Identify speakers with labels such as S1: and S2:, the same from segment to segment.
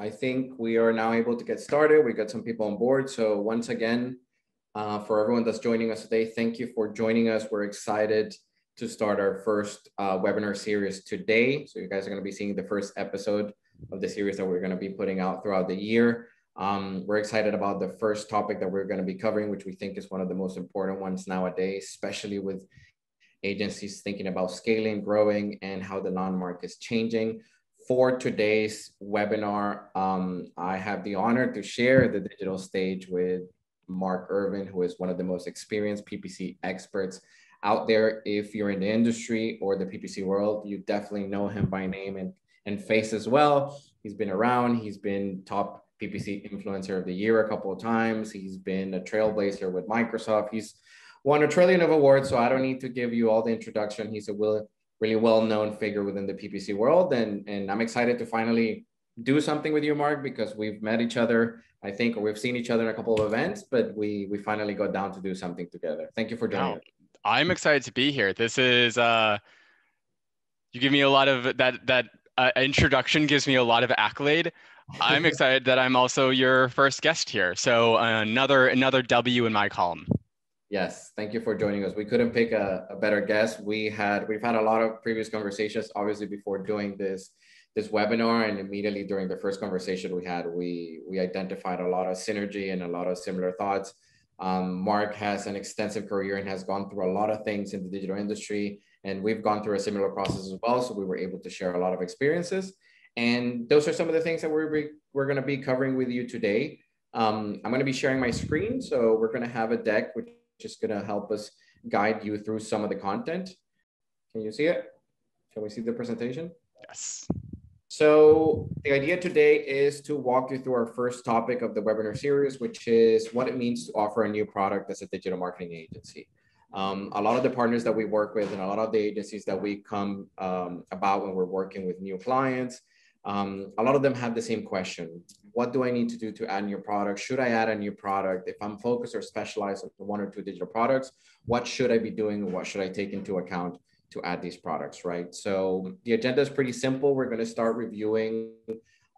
S1: I think we are now able to get started. We got some people on board. So once again, for everyone that's joining us today, thank you for joining us. We're excited to start our first webinar series today. So you guys are going to be seeing the first episode of the series that we're going to be putting out throughout the year. We're excited about the first topic that we're going to be covering, which we think is one of the most important ones nowadays, especially with agencies thinking about scaling, growing, and how the land market is changing. For today's webinar, I have the honor to share the digital stage with Mark Irvin, who is one of the most experienced PPC experts out there. If you're in the industry or the PPC world, you definitely know him by name and face as well. He's been around. He's been top PPC Influencer of the Year a couple of times. He's been a trailblazer with Microsoft. He's won 1 trillion of awards, so I don't need to give you all the introduction. He's a really well-known figure within the PPC world, and I'm excited to finally do something with you, Mark, because we've met each other, I think, or we've seen each other in a couple of events, but we finally got down to do something together. Thank you for joining us.
S2: I'm excited to be here. This is you give me a lot of that introduction gives me a lot of accolade. I'm excited that I'm also your first guest here. So another W in my column.
S1: Yes, thank you for joining us. We couldn't pick a better guest. We've had a lot of previous conversations, obviously, before doing this webinar, and immediately during the first conversation we had, we identified a lot of synergy and a lot of similar thoughts. Mark has an extensive career and has gone through a lot of things in the digital industry, and we've gone through a similar process as well. So we were able to share a lot of experiences, and those are some of the things that we're going to be covering with you today. I'm going to be sharing my screen, so we're going to have a deck which is going to help us guide you through some of the content. Can you see it? Can we see the presentation?
S2: Yes.
S1: So the idea today is to walk you through our first topic of the webinar series, which is what it means to offer a new product as a digital marketing agency. A lot of the partners that we work with and a lot of the agencies that we come about when we're working with new clients, a lot of them have the same question. What do I need to do to add new products? Should I add a new product? If I'm focused or specialized on 1 or 2 digital products, what should I be doing? What should I take into account to add these products, right? So the agenda is pretty simple. We're going to start reviewing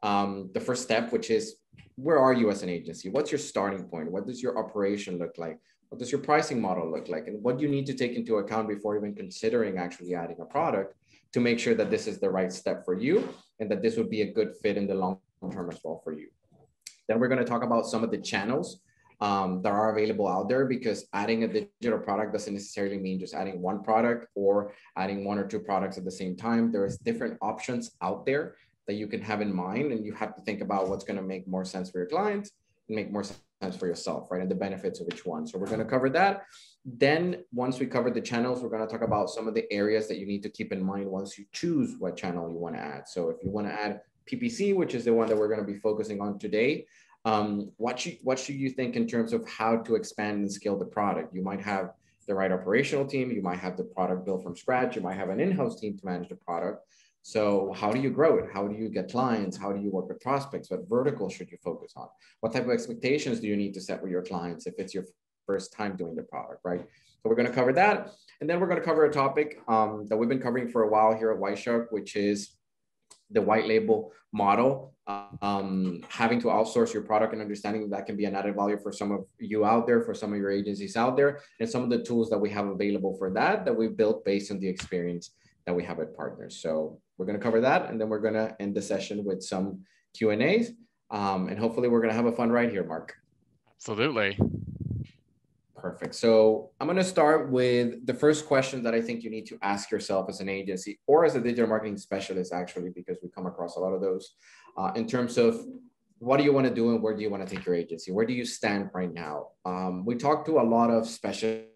S1: the first step, which is, where are you as an agency? What's your starting point? What does your operation look like? What does your pricing model look like? And what do you need to take into account before even considering actually adding a product to make sure that this is the right step for you and that this would be a good fit in the long term as well for you. Then we're going to talk about some of the channels that are available out there, because adding a digital product doesn't necessarily mean just adding 1 product or adding 1 or 2 products at the same time. There's different options out there that you can have in mind, and you have to think about what's going to make more sense for your clients and make more sense for yourself, right? And the benefits of each one. So we're going to cover that. Then once we cover the channels, we're going to talk about some of the areas that you need to keep in mind once you choose what channel you want to add. So if you want to add PPC, which is the one that we're going to be focusing on today, what should you think in terms of how to expand and scale the product? You might have the right operational team. You might have the product built from scratch. You might have an in-house team to manage the product. So how do you grow it? How do you get clients? How do you work with prospects? What verticals should you focus on? What type of expectations do you need to set with your clients if it's your first time doing the product, right? So we're going to cover that. And then we're going to cover a topic that we've been covering for a while here at White Shark, which is the white label model, having to outsource your product and understanding that can be an added value for some of you out there, for some of your agencies out there, and some of the tools that we have available for that we've built based on the experience that we have with partners. So we're going to cover that, and then we're going to end the session with some Q&As, and hopefully we're going to have a fun ride here, Mark.
S2: Absolutely.
S1: Perfect. So I'm going to start with the first question that I think you need to ask yourself as an agency or as a digital marketing specialist, actually, because we come across a lot of those in terms of what do you want to do and where do you want to take your agency? Where do you stand right now? We talk to a lot of specialists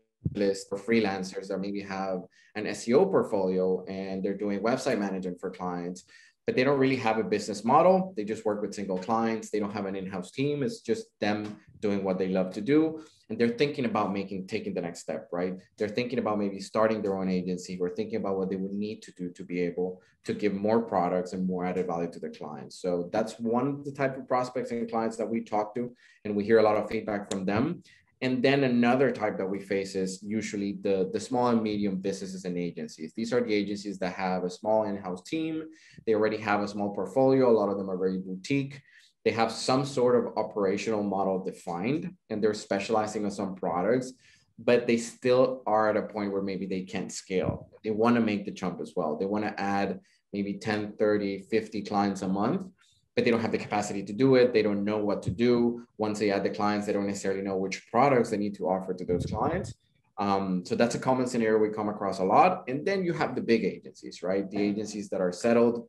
S1: or freelancers that maybe have an SEO portfolio and they're doing website management for clients, but they don't really have a business model. They just work with single clients. They don't have an in-house team. It's just them doing what they love to do. And they're thinking about taking the next step, right? They're thinking about maybe starting their own agency or thinking about what they would need to do to be able to give more products and more added value to the clients. So that's one of the type of prospects and clients that we talk to, and we hear a lot of feedback from them. And then another type that we face is usually the small and medium businesses and agencies. These are the agencies that have a small in-house team. They already have a small portfolio. A lot of them are very boutique. they have some sort of operational model defined and they're specializing on some products, but they still are at a point where maybe they can't scale. They want to make the jump as well. They want to add maybe 10, 30, 50 clients a month, but they don't have the capacity to do it. They don't know what to do. Once they add the clients, they don't necessarily know which products they need to offer to those clients. So that's a common scenario we come across a lot. And then you have the big agencies, right? The agencies that are settled,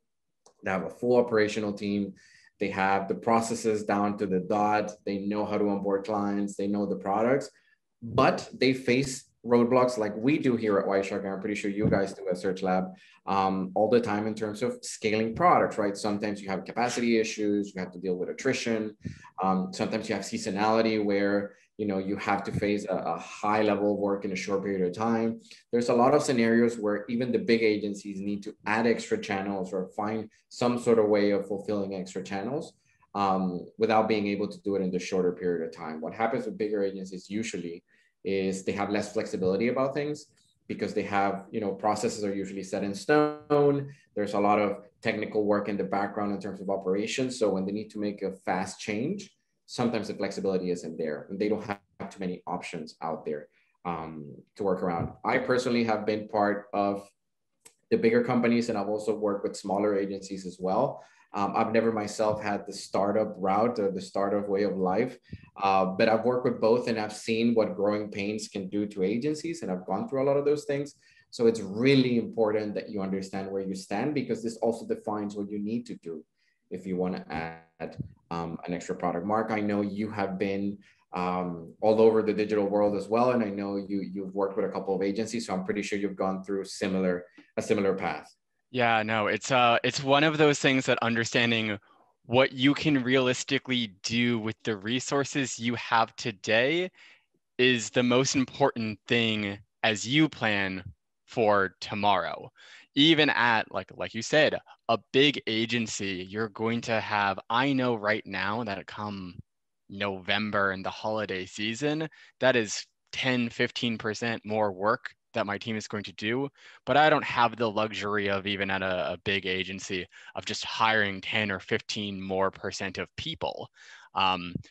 S1: they have a full operational team. They have the processes down to the dot. They know how to onboard clients. They know the products, but they face roadblocks like we do here at White Shark. And I'm pretty sure you guys do at Search Lab all the time in terms of scaling products, right? Sometimes you have capacity issues. You have to deal with attrition. Sometimes you have seasonality where you have to face a high level of work in a short period of time. There's a lot of scenarios where even the big agencies need to add extra channels or find some sort of way of fulfilling extra channels without being able to do it in the shorter period of time. What happens with bigger agencies usually is they have less flexibility about things because they have, processes are usually set in stone. There's a lot of technical work in the background in terms of operations. So when they need to make a fast change, sometimes the flexibility isn't there and they don't have too many options out there to work around. I personally have been part of the bigger companies and I've also worked with smaller agencies as well. I've never myself had the startup route or the startup way of life, but I've worked with both and I've seen what growing pains can do to agencies and I've gone through a lot of those things. So it's really important that you understand where you stand because this also defines what you need to do if you want to add an extra product. Mark, I know you have been all over the digital world as well. And I know you've worked with a couple of agencies, so I'm pretty sure you've gone through a similar path.
S2: Yeah, no, it's one of those things that understanding what you can realistically do with the resources you have today is the most important thing as you plan for tomorrow. Even at, like you said, a big agency, you're going to have, I know right now that come November and the holiday season, that is 10, 15% more work that my team is going to do. But I don't have the luxury of, even at a big agency, of just hiring 10 or 15 more percent of people.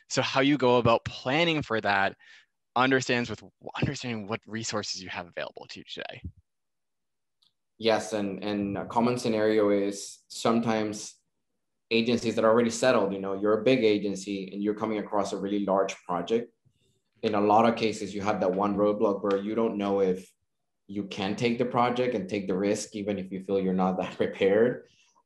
S2: So how you go about planning for that understanding what resources you have available to you today.
S1: Yes, and a common scenario is sometimes agencies that are already settled, you're a big agency and you're coming across a really large project. In a lot of cases, you have that one roadblock where you don't know if you can take the project and take the risk, even if you feel you're not that prepared.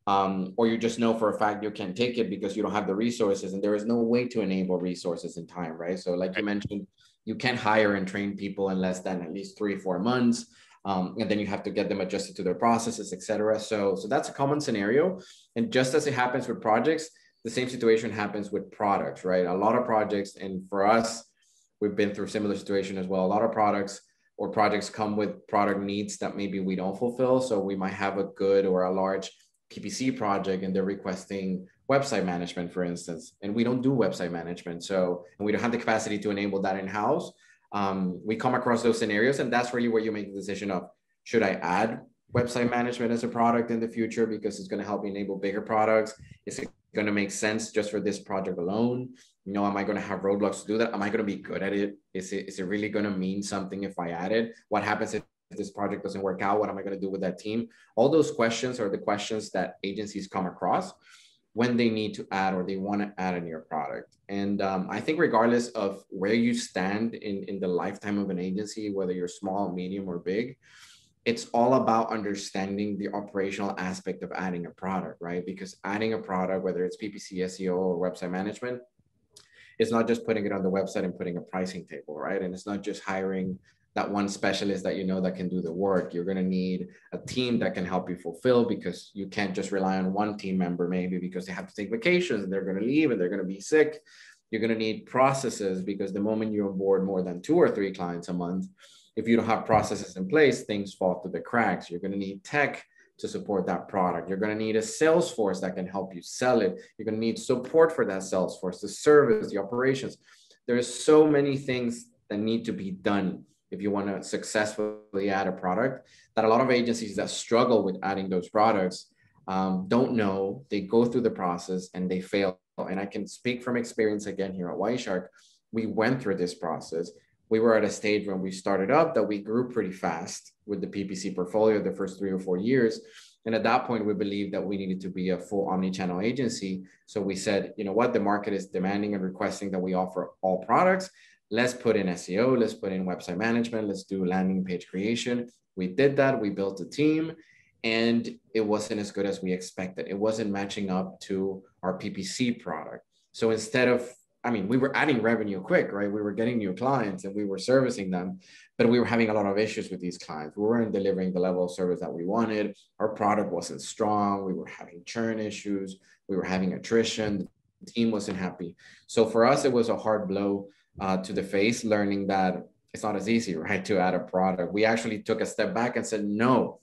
S1: Or you just know for a fact you can't take it because you don't have the resources and there is no way to enable resources in time, right? So like you mentioned, you can't hire and train people in less than at least 3-4 months. And then you have to get them adjusted to their processes, et cetera. So that's a common scenario. And just as it happens with projects, the same situation happens with products, right? A lot of projects, and for us, we've been through a similar situation as well. A lot of products or projects come with product needs that maybe we don't fulfill. So we might have a good or a large PPC project and they're requesting website management, for instance, and we don't do website management. So, and we don't have the capacity to enable that in-house. We come across those scenarios and that's really where you make the decision of, should I add website management as a product in the future because it's going to help me enable bigger products? Is it going to make sense just for this project alone? Am I going to have roadblocks to do that? Am I going to be good at it? Is it really going to mean something if I add it? What happens if this project doesn't work out? What am I going to do with that team? All those questions are the questions that agencies come across when they need to add or they want to add a new product. And I think regardless of where you stand in the lifetime of an agency, whether you're small, medium, or big, it's all about understanding the operational aspect of adding a product, right? Because adding a product, whether it's PPC, SEO, or website management, it's not just putting it on the website and putting a pricing table, right? And it's not just hiring that one specialist that that can do the work. You're going to need a team that can help you fulfill because you can't just rely on one team member, maybe because they have to take vacations and they're going to leave and they're going to be sick. You're going to need processes because the moment you onboard more than 2 or 3 clients a month, if you don't have processes in place, things fall through the cracks. You're going to need tech to support that product. You're going to need a sales force that can help you sell it. You're going to need support for that sales force, the service, the operations. There's so many things that need to be done if you want to successfully add a product that a lot of agencies that struggle with adding those products don't know. They go through the process and they fail and I can speak from experience again here at Wireshark, we went through this process. We were at a stage when we started up that we grew pretty fast with the PPC portfolio the first 3 or 4 years. And at that point, we believed that we needed to be a full omni-channel agency. So we said, you know what, the market is demanding and requesting that we offer all products. Let's put in SEO, let's put in website management, let's do landing page creation. We did that, we built a team, and it wasn't as good as we expected. It wasn't matching up to our PPC product. So instead of, I mean, we were adding revenue quick, right? We were getting new clients and we were servicing them, but we were having a lot of issues with these clients. We weren't delivering the level of service that we wanted. Our product wasn't strong. We were having churn issues. We were having attrition. The team wasn't happy. So for us, it was a hard blow to the face, learning that it's not as easy, right, to add a product. We actually took a step back and said, no,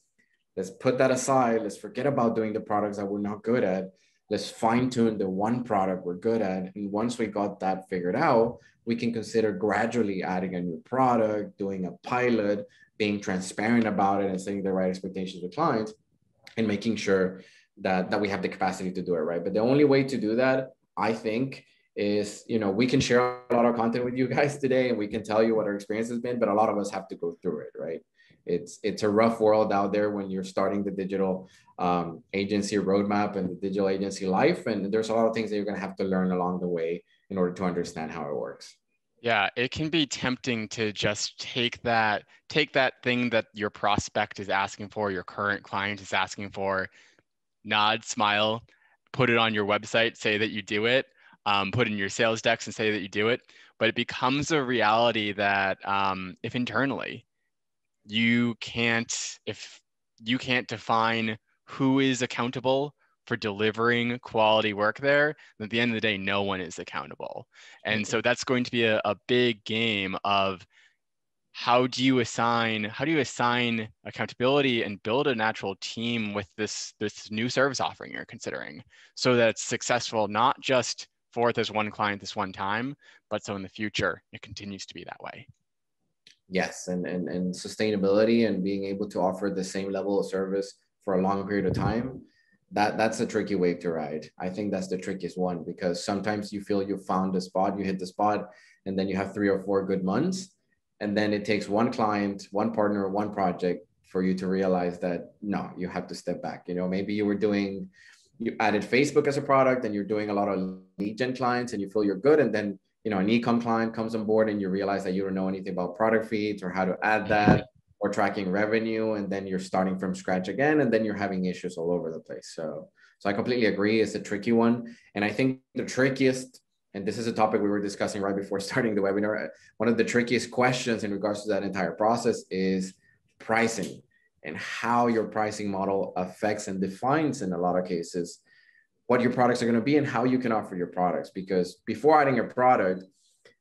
S1: let's put that aside. Let's forget about doing the products that we're not good at. Let's fine tune the one product we're good at. And once we got that figured out, we can consider gradually adding a new product, doing a pilot, being transparent about it and setting the right expectations with clients and making sure that we have the capacity to do it, right? But the only way to do that, I think, is, you know, we can share a lot of content with you guys today and we can tell you what our experience has been, but a lot of us have to go through it, right? It's a rough world out there when you're starting the digital agency roadmap and the digital agency life. And there's a lot of things that you're going to have to learn along the way in order to understand how it works.
S2: Yeah, it can be tempting to just take that thing that your prospect is asking for, your current client is asking for, nod, smile, put it on your website, say that you do it, put in your sales decks and say that you do it. But it becomes a reality that if internally you can't define who is accountable for delivering quality work there, then at the end of the day, no one is accountable. And so that's going to be a big game of how do you assign accountability and build a natural team with this new service offering you're considering so that it's successful, not just for this one client this one time, but so in the future, it continues to be that way.
S1: Yes, and sustainability and being able to offer the same level of service for a long period of time, that's a tricky wave to ride. I think that's the trickiest one, because sometimes you feel you found the spot, you hit the spot, and then you have 3 or 4 good months. And then it takes one client, one partner, one project for you to realize that, no, you have to step back. You know, maybe you added Facebook as a product and you're doing a lot of lead gen clients and you feel you're good. And then, you know, an e-com client comes on board and you realize that you don't know anything about product feeds or how to add that or tracking revenue. And then you're starting from scratch again, and then you're having issues all over the place. So I completely agree. It's a tricky one. And I think the trickiest, and this is a topic we were discussing right before starting the webinar, one of the trickiest questions in regards to that entire process is pricing and how your pricing model affects and defines, in a lot of cases, what your products are going to be and how you can offer your products. Because before adding a product,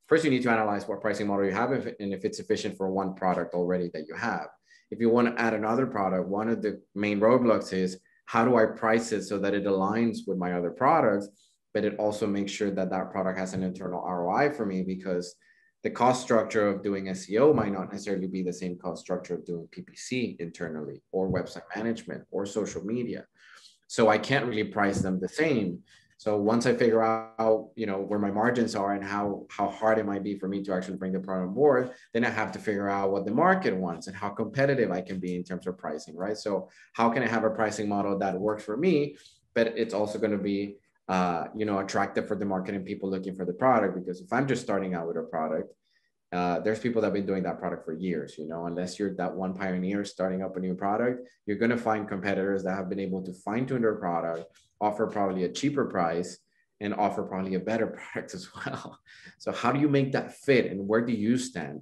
S1: first you need to analyze what pricing model you have and if it's sufficient for one product already that you have. If you want to add another product, one of the main roadblocks is, how do I price it so that it aligns with my other products, but it also makes sure that that product has an internal ROI for me, because the cost structure of doing SEO might not necessarily be the same cost structure of doing PPC internally or website management or social media. So I can't really price them the same. So once I figure out, you know, where my margins are and how hard it might be for me to actually bring the product on board, then I have to figure out what the market wants and how competitive I can be in terms of pricing, right? So how can I have a pricing model that works for me, but it's also going to be, you know, attractive for the market and people looking for the product? Because if I'm just starting out with a product, there's people that have been doing that product for years, you know, unless you're that one pioneer starting up a new product, you're going to find competitors that have been able to fine tune their product, offer probably a cheaper price, and offer probably a better product as well. So how do you make that fit, and where do you stand?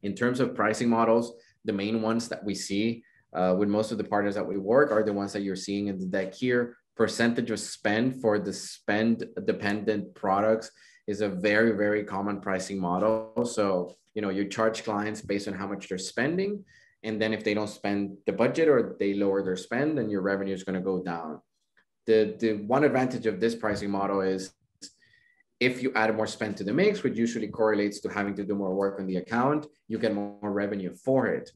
S1: In terms of pricing models, the main ones that we see with most of the partners that we work are the ones that you're seeing in the deck here. Percentage of spend for the spend dependent products is a very, very common pricing model. So, you know, you charge clients based on how much they're spending. And then if they don't spend the budget or they lower their spend, then your revenue is going to go down. The one advantage of this pricing model is if you add more spend to the mix, which usually correlates to having to do more work on the account, you get more revenue for it.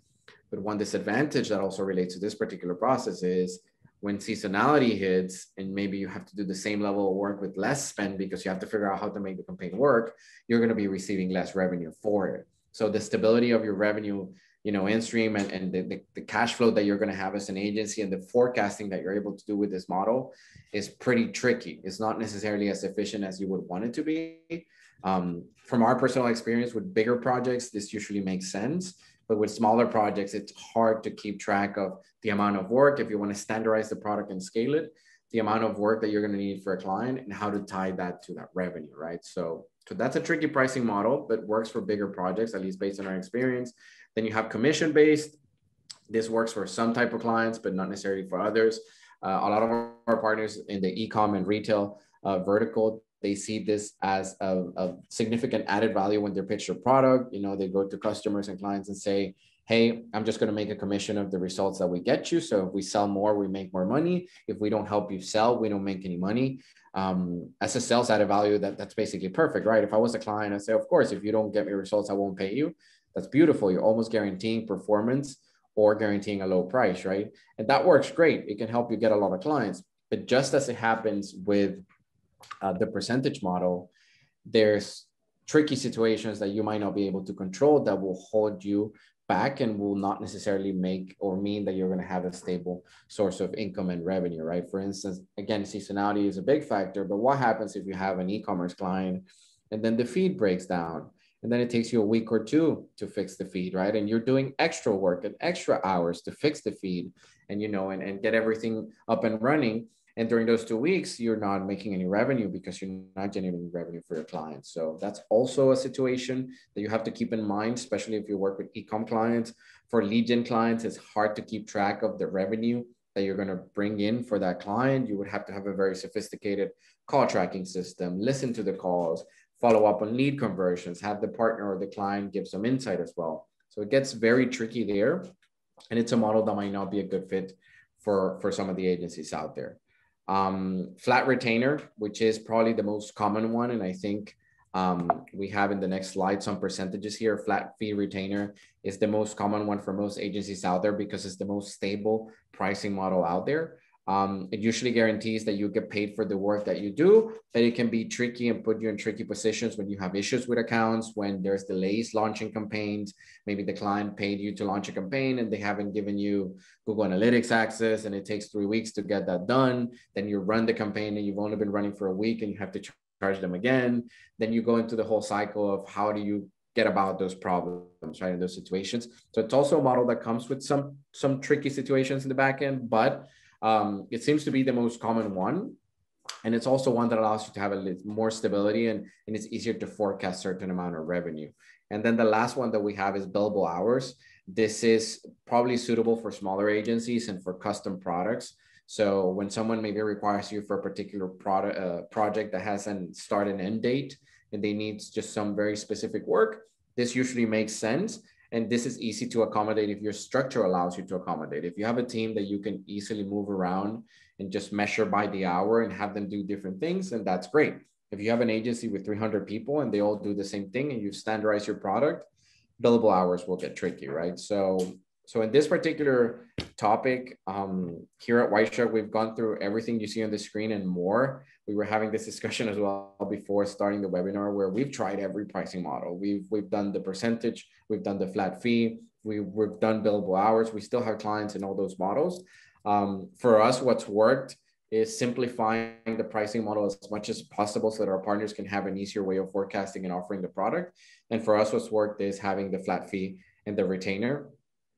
S1: But one disadvantage that also relates to this particular process is when seasonality hits and maybe you have to do the same level of work with less spend because you have to figure out how to make the campaign work, you're going to be receiving less revenue for it. So the stability of your revenue, in stream and the cash flow that you're going to have as an agency and the forecasting that you're able to do with this model is pretty tricky. It's not necessarily as efficient as you would want it to be. From our personal experience with bigger projects, this usually makes sense. But with smaller projects, it's hard to keep track of the amount of work. If you want to standardize the product and scale it, the amount of work that you're going to need for a client and how to tie that to that revenue, right? So that's a tricky pricing model, but works for bigger projects, at least based on our experience. Then you have commission-based. This works for some type of clients, but not necessarily for others. A lot of our partners in the e-com and retail vertical, they see this as a significant added value when they pitch their product. They go to customers and clients and say, hey, I'm just going to make a commission of the results that we get you. So if we sell more, we make more money. If we don't help you sell, we don't make any money. As a sales added value, that's basically perfect, right? If I was a client, I'd say, of course, if you don't get me results, I won't pay you. That's beautiful. You're almost guaranteeing performance or guaranteeing a low price, right? And that works great. It can help you get a lot of clients. But just as it happens with the percentage model, there's tricky situations that you might not be able to control that will hold you back and will not necessarily make or mean that you're going to have a stable source of income and revenue, right? For instance, again, seasonality is a big factor, but what happens if you have an e-commerce client and then the feed breaks down and then it takes you a week or two to fix the feed, right? And you're doing extra work and extra hours to fix the feed and, and get everything up and running. And during those 2 weeks, you're not making any revenue because you're not generating revenue for your clients. So that's also a situation that you have to keep in mind, especially if you work with e-com clients. For lead gen clients, it's hard to keep track of the revenue that you're going to bring in for that client. You would have to have a very sophisticated call tracking system, listen to the calls, follow up on lead conversions, have the partner or the client give some insight as well. So it gets very tricky there. And it's a model that might not be a good fit for some of the agencies out there. Flat retainer, which is probably the most common one. And I think we have in the next slide some percentages here. Flat fee retainer is the most common one for most agencies out there because it's the most stable pricing model out there. It usually guarantees that you get paid for the work that you do, but it can be tricky and put you in tricky positions when you have issues with accounts, when there's delays launching campaigns. Maybe the client paid you to launch a campaign and they haven't given you Google Analytics access and it takes 3 weeks to get that done. Then you run the campaign and you've only been running for a week and you have to charge them again. Then you go into the whole cycle of how do you get about those problems, right, in those situations. So it's also a model that comes with some tricky situations in the back end, but it seems to be the most common one. And it's also one that allows you to have a little more stability and it's easier to forecast certain amount of revenue. And then the last one that we have is billable hours. This is probably suitable for smaller agencies and for custom products. So when someone maybe requires you for a particular project that has a start and end date, and they need just some very specific work, this usually makes sense. And this is easy to accommodate if your structure allows you to accommodate. If you have a team that you can easily move around and just measure by the hour and have them do different things, then that's great. If you have an agency with 300 people and they all do the same thing and you standardize your product, billable hours will get tricky, right? So in this particular topic, here at White Shark, we've gone through everything you see on the screen and more. We were having this discussion as well before starting the webinar, where we've tried every pricing model. We've done the percentage, we've done the flat fee, we've done billable hours. We still have clients in all those models. For us, what's worked is simplifying the pricing model as much as possible so that our partners can have an easier way of forecasting and offering the product. And for us, what's worked is having the flat fee and the retainer,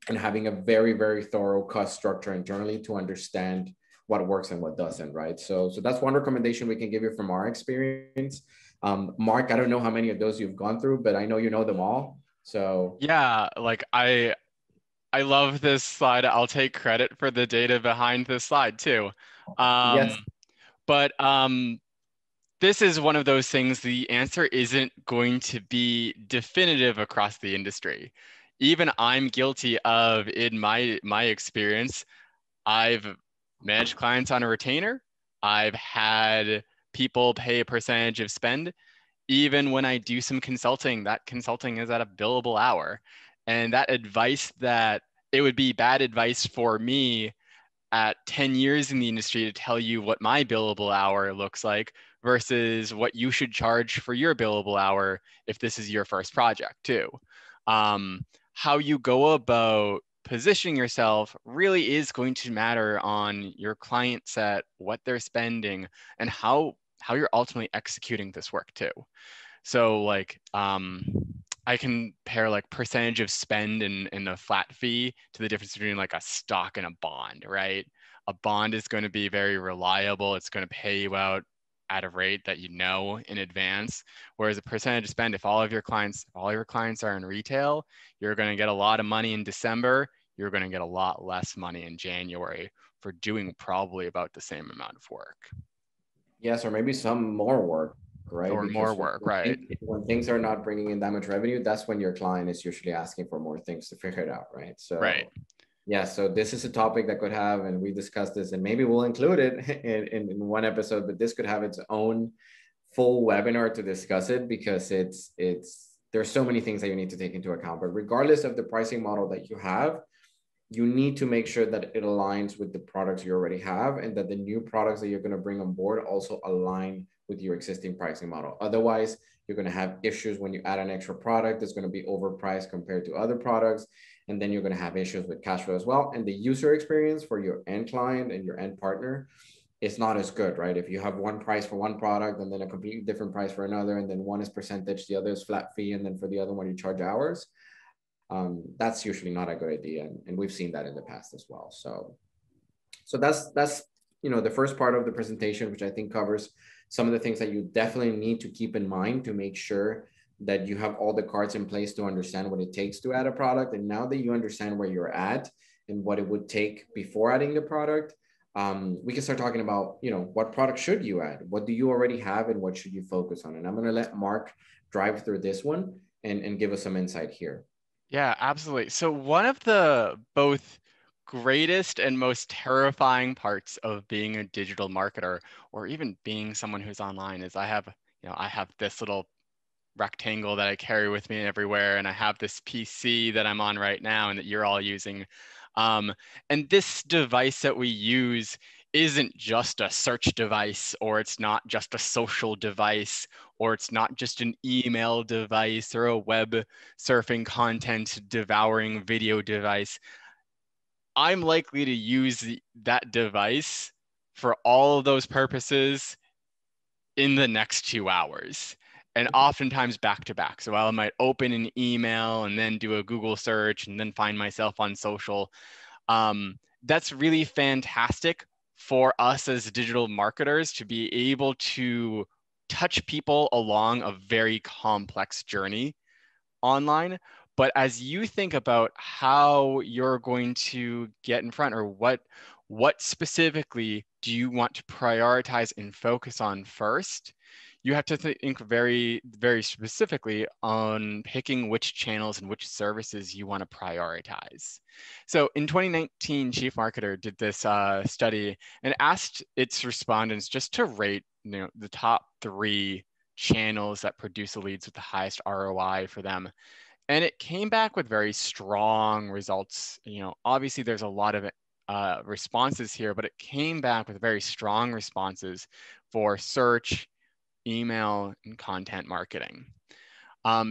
S1: and having a very, very thorough cost structure internally to understand what works and what doesn't, right? So that's one recommendation we can give you from our experience. Mark, I don't know how many of those you've gone through, but I know you know them all. So
S2: yeah, like I love this slide. I'll take credit for the data behind this slide too.
S1: yes.
S2: But this is one of those things, the answer isn't going to be definitive across the industry. Even I'm guilty of, in my experience, I've managed clients on a retainer. I've had people pay a percentage of spend. Even when I do some consulting, that consulting is at a billable hour. And that advice, that it would be bad advice for me at 10 years in the industry to tell you what my billable hour looks like versus what you should charge for your billable hour if this is your first project too. How you go about positioning yourself really is going to matter on your client set, what they're spending, and how you're ultimately executing this work too. So like I can pair like percentage of spend in a flat fee to the difference between like a stock and a bond, right? A bond is going to be very reliable. It's going to pay you out at a rate that you know in advance. Whereas a percentage of spend, if all your clients are in retail, you're going to get a lot of money in December. You're going to get a lot less money in January for doing probably about the same amount of work.
S1: Yes, or maybe some more work, right?
S2: Or
S1: Because
S2: more work, right?
S1: when things are not bringing in that much revenue, that's when your client is usually asking for more things to figure it out, right? So
S2: right.
S1: yeah, so this is a topic that could have, and we discussed this, and maybe we'll include it in one episode, but this could have its own full webinar to discuss it, because there's so many things that you need to take into account. But regardless of the pricing model that you have, you need to make sure that it aligns with the products you already have, and that the new products that you're going to bring on board also align with your existing pricing model. Otherwise, you're going to have issues when you add an extra product that's going to be overpriced compared to other products. And then you're going to have issues with cash flow as well. And the user experience for your end client and your end partner is not as good, right? If you have one price for one product and then a completely different price for another, and then one is percentage, the other is flat fee, and then for the other one you charge hours, that's usually not a good idea. And we've seen that in the past as well. So that's the first part of the presentation, which I think covers some of the things that you definitely need to keep in mind to make sure that you have all the cards in place to understand what it takes to add a product. And now that you understand where you're at and what it would take before adding the product, we can start talking about, what product should you add? What do you already have and what should you focus on? And I'm going to let Mark drive through this one and give us some insight here.
S2: Yeah, absolutely. So one of the both greatest and most terrifying parts of being a digital marketer, or even being someone who's online, is I have this little rectangle that I carry with me everywhere, and I have this PC that I'm on right now and that you're all using. And this device that we use isn't just a search device, or it's not just a social device, or it's not just an email device or a web surfing content devouring video device. I'm likely to use that device for all of those purposes in the next 2 hours, and oftentimes back to back. So I might open an email and then do a Google search and then find myself on social. That's really fantastic for us as digital marketers to be able to touch people along a very complex journey online. But as you think about how you're going to get in front, or what specifically do you want to prioritize and focus on first, you have to think very, very specifically on picking which channels and which services you want to prioritize. So in 2019, Chief Marketer did this study and asked its respondents just to rate the top 3 channels that produce the leads with the highest ROI for them. And it came back with very strong results. Obviously there's a lot of responses here, but it came back with very strong responses for search, email, and content marketing.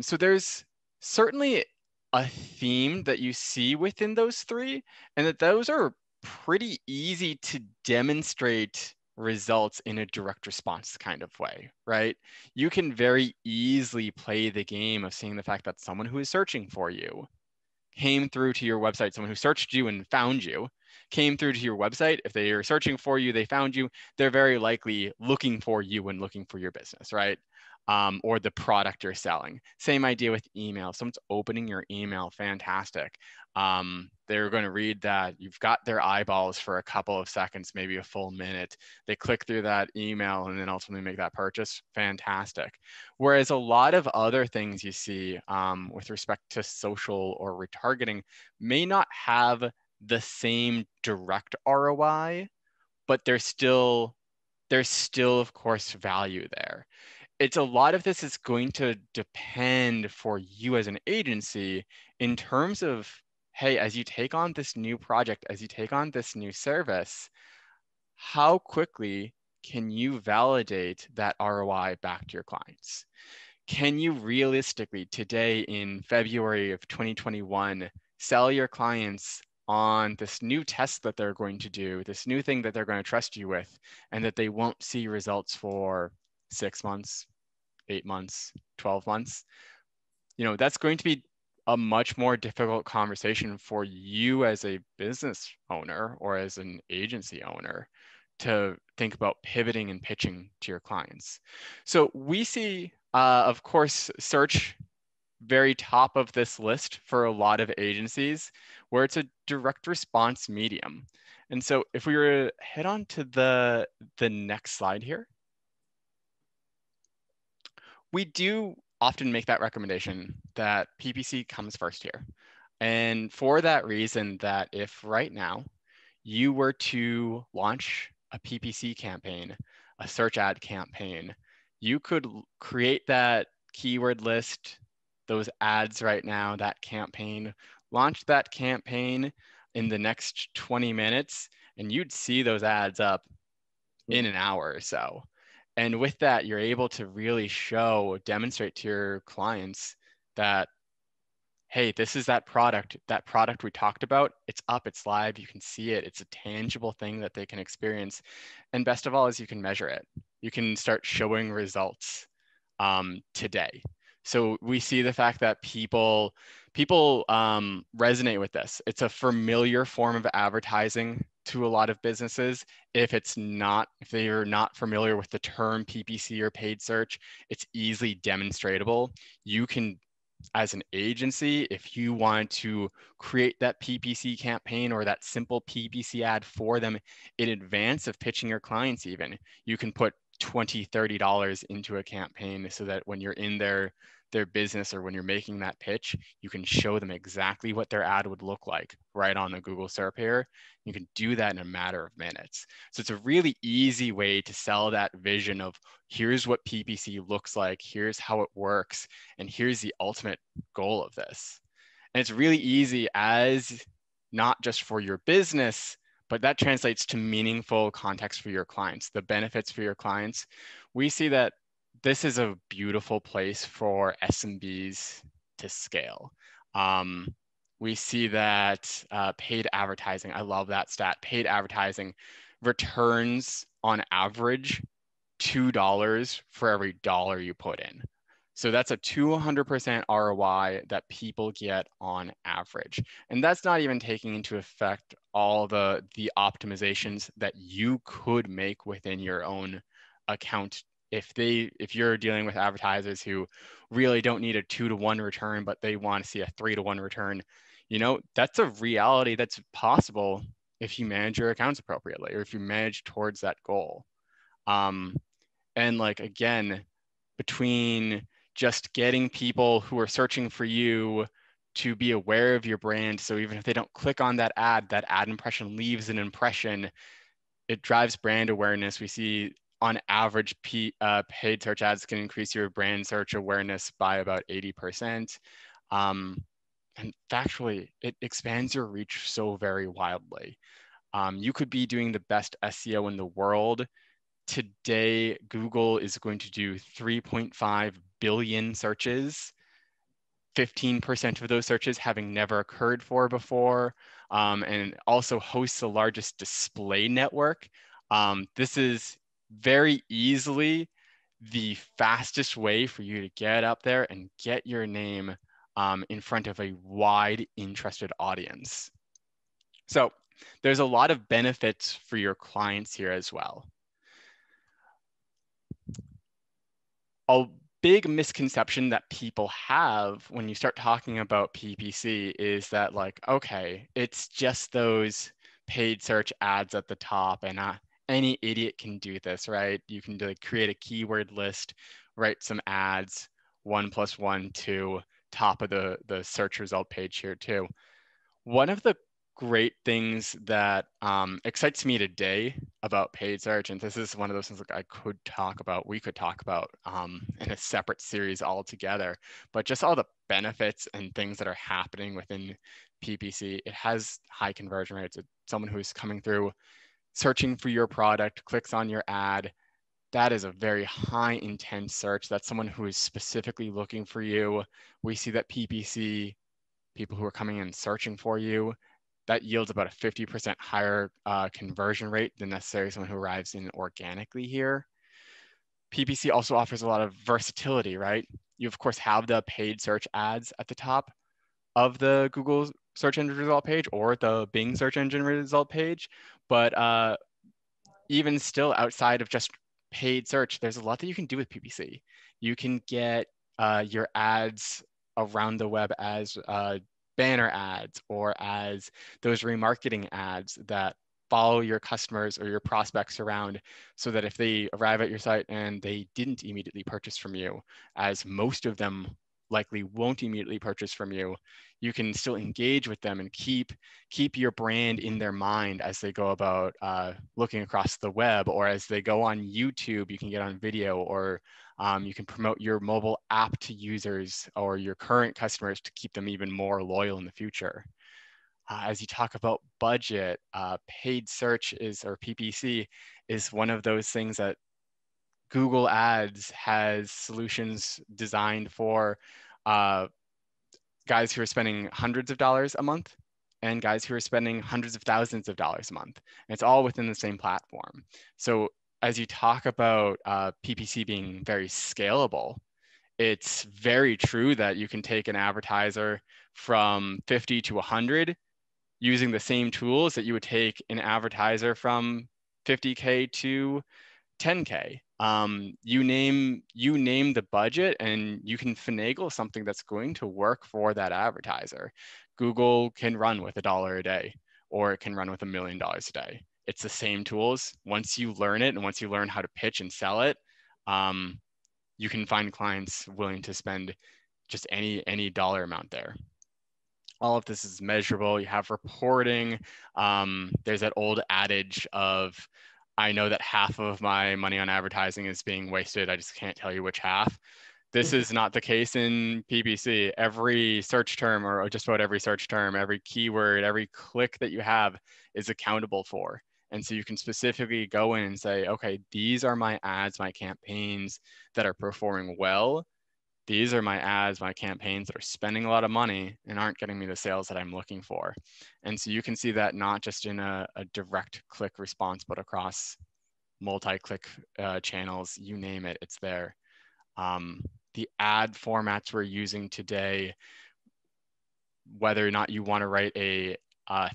S2: So there's certainly a theme that you see within those 3, and that those are pretty easy to demonstrate results in a direct response kind of way, right? You can very easily play the game of seeing the fact that someone who is searching for you came through to your website, someone who searched you and found you, came through to your website. If they are searching for you, they found you, they're very likely looking for you and looking for your business, right? Or the product you're selling. Same idea with email. If someone's opening your email, fantastic. They're going to read that. You've got their eyeballs for a couple of seconds, maybe a full minute. They click through that email and then ultimately make that purchase. Fantastic. Whereas a lot of other things you see with respect to social or retargeting may not have the same direct ROI, but there's still, of course, value there. It's a lot of this is going to depend for you as an agency in terms of hey, as you take on this new project, as you take on this new service, how quickly can you validate that ROI back to your clients? Can you realistically today in February of 2021 sell your clients on this new test that they're going to do, this new thing that they're going to trust you with, and that they won't see results for 6 months, 8 months, 12 months? That's going to be a much more difficult conversation for you as a business owner or as an agency owner to think about pivoting and pitching to your clients. So we see, of course, search very top of this list for a lot of agencies where it's a direct response medium. And so if we were to head on to the next slide here, we do often make that recommendation that PPC comes first here. And for that reason, that if right now you were to launch a PPC campaign, a search ad campaign, you could create that keyword list, those ads right now, that campaign, launch that campaign in the next 20 minutes, and you'd see those ads up in an hour or so. And with that, you're able to really demonstrate to your clients that, hey, this is that product we talked about. It's up, it's live, you can see it. It's a tangible thing that they can experience. And best of all is you can measure it. You can start showing results today. So we see the fact that people resonate with this. It's a familiar form of advertising to a lot of businesses. If they are not familiar with the term PPC or paid search, it's easily demonstratable. You can, as an agency, if you want to create that PPC campaign or that simple PPC ad for them in advance of pitching your clients, even, you can put $20, $30 into a campaign so that when you're in their business or when you're making that pitch, you can show them exactly what their ad would look like right on the Google SERP here. You can do that in a matter of minutes. So it's a really easy way to sell that vision of here's what PPC looks like, here's how it works, and here's the ultimate goal of this. And it's really easy as not just for your business, but that translates to meaningful context for your clients, the benefits for your clients. We see that this is a beautiful place for SMBs to scale. We see that paid advertising, I love that stat, paid advertising returns on average $2 for every dollar you put in. So that's a 200% ROI that people get on average. And that's not even taking into effect all the optimizations that you could make within your own account. If you're dealing with advertisers who really don't need a 2-to-1 return, but they want to see a 3-to-1 return, that's a reality that's possible if you manage your accounts appropriately or if you manage towards that goal. And like, again, between just getting people who are searching for you to be aware of your brand. So even if they don't click on that ad impression leaves an impression. It drives brand awareness. We see on average, paid search ads can increase your brand search awareness by about 80%. And factually, it expands your reach so very wildly. You could be doing the best SEO in the world. Today, Google is going to do 3.5 billion searches, 15% of those searches having never occurred before, and also hosts the largest display network. This is very easily the fastest way for you to get up there and get your name in front of a wide interested audience. So there's a lot of benefits for your clients here as well. A big misconception that people have when you start talking about PPC is that, like, okay, it's just those paid search ads at the top and any idiot can do this, right? You can create a keyword list, write some ads, 1 + 1, 2, top of the search result page here too. One of the great things that excites me today about paid search, and this is one of those things that we could talk about in a separate series altogether, but just all the benefits and things that are happening within PPC. It has high conversion rates. It's someone who's coming through, searching for your product, clicks on your ad. That is a very high intent search. That's someone who is specifically looking for you. We see that PPC, people who are coming in searching for you, that yields about a 50% higher conversion rate than necessarily someone who arrives in organically here. PPC also offers a lot of versatility, right? You of course have the paid search ads at the top of the Google search engine result page or the Bing search engine result page, but even still outside of just paid search, there's a lot that you can do with PPC. You can get your ads around the web as banner ads or as those remarketing ads that follow your customers or your prospects around, so that if they arrive at your site and they didn't immediately purchase from you, as most of them likely won't immediately purchase from you, you can still engage with them and keep your brand in their mind as they go about looking across the web, or as they go on YouTube, you can get on video, or you can promote your mobile app to users or your current customers to keep them even more loyal in the future. As you talk about budget, paid search or PPC is one of those things that Google Ads has solutions designed for guys who are spending hundreds of dollars a month and guys who are spending hundreds of thousands of dollars a month. And it's all within the same platform. So as you talk about PPC being very scalable, it's very true that you can take an advertiser from 50 to 100 using the same tools that you would take an advertiser from 50K to 10K. You name the budget and you can finagle something that's going to work for that advertiser. Google can run with $1 a day, or it can run with $1 million a day. It's the same tools. Once you learn it and once you learn how to pitch and sell it, you can find clients willing to spend just any dollar amount there. All of this is measurable. You have reporting. There's that old adage of, I know that half of my money on advertising is being wasted. I just can't tell you which half. This is not the case in PPC. Every search term, or just about every search term, every keyword, every click that you have is accountable for. And so you can specifically go in and say, okay, these are my ads, my campaigns that are performing well. These are my ads, my campaigns that are spending a lot of money and aren't getting me the sales that I'm looking for. And so you can see that not just in a direct click response, but across multi-click channels, you name it, it's there. The ad formats we're using today, whether or not you want to write a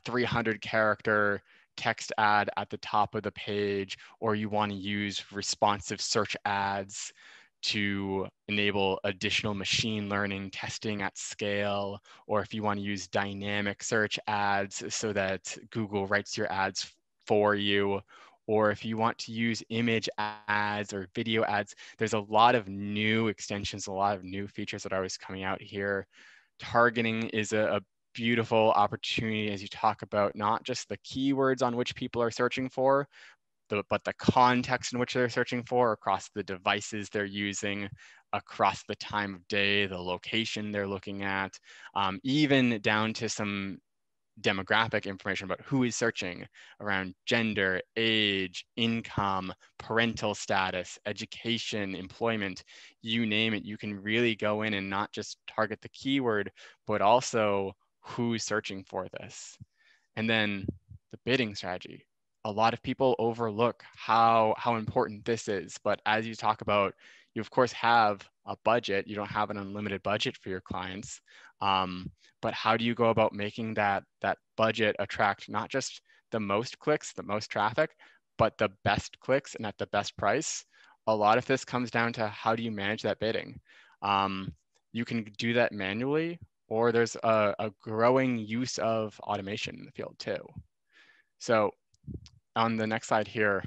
S2: 300 character text ad at the top of the page, or you want to use responsive search ads to enable additional machine learning testing at scale, or if you want to use dynamic search ads so that Google writes your ads for you, or if you want to use image ads or video ads, there's a lot of new extensions, a lot of new features that are always coming out here. Targeting is a beautiful opportunity as you talk about not just the keywords on which people are searching for, but the context in which they're searching for, across the devices they're using, across the time of day, the location they're looking at, even down to some demographic information about who is searching around gender, age, income, parental status, education, employment, you name it. You can really go in and not just target the keyword, but also who's searching for this. And then the bidding strategy. A lot of people overlook how important this is, but as you talk about, you of course have a budget. You don't have an unlimited budget for your clients, but how do you go about making that budget attract not just the most clicks, the most traffic, but the best clicks and at the best price? A lot of this comes down to how do you manage that bidding. You can do that manually, or there's a growing use of automation in the field too. So on the next slide here,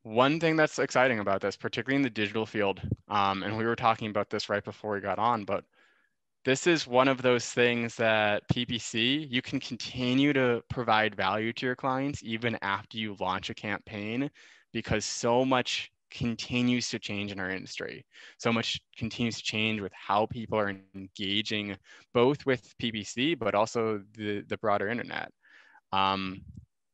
S2: one thing that's exciting about this, particularly in the digital field, and we were talking about this right before we got on, but this is one of those things that PPC, you can continue to provide value to your clients even after you launch a campaign, because so much continues to change in our industry. So much continues to change with how people are engaging both with PPC, but also the broader internet.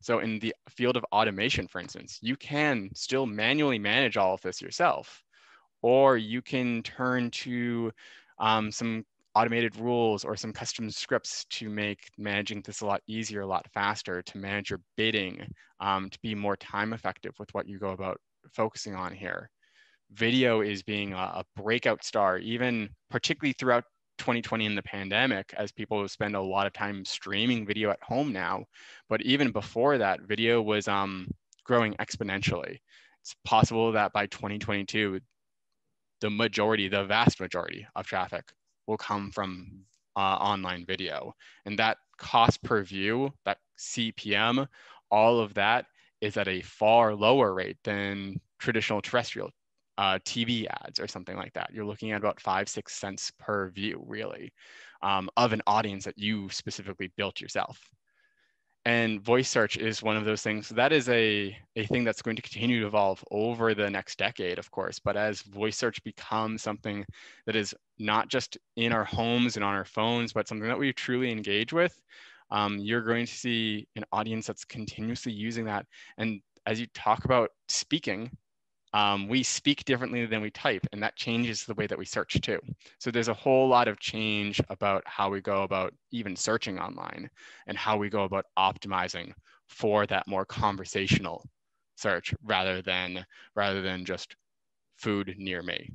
S2: So in the field of automation, for instance, you can still manually manage all of this yourself, or you can turn to some automated rules or some custom scripts to make managing this a lot easier, a lot faster, to manage your bidding, to be more time effective with what you go about focusing on here. Video is being a breakout star, even particularly throughout 2020 in the pandemic, as people spend a lot of time streaming video at home now. But even before that, video was growing exponentially. It's possible that by 2022, the vast majority of traffic will come from online video. And that cost per view, that CPM, all of that is at a far lower rate than traditional terrestrial TV ads or something like that. You're looking at about 5-6 cents per view, really, of an audience that you specifically built yourself. And voice search is one of those things. That is a thing that's going to continue to evolve over the next decade, of course. But as voice search becomes something that is not just in our homes and on our phones, but something that we truly engage with, you're going to see an audience that's continuously using that. And as you talk about speaking, we speak differently than we type, and that changes the way that we search too. So there's a whole lot of change about how we go about even searching online and how we go about optimizing for that more conversational search rather than just food near me.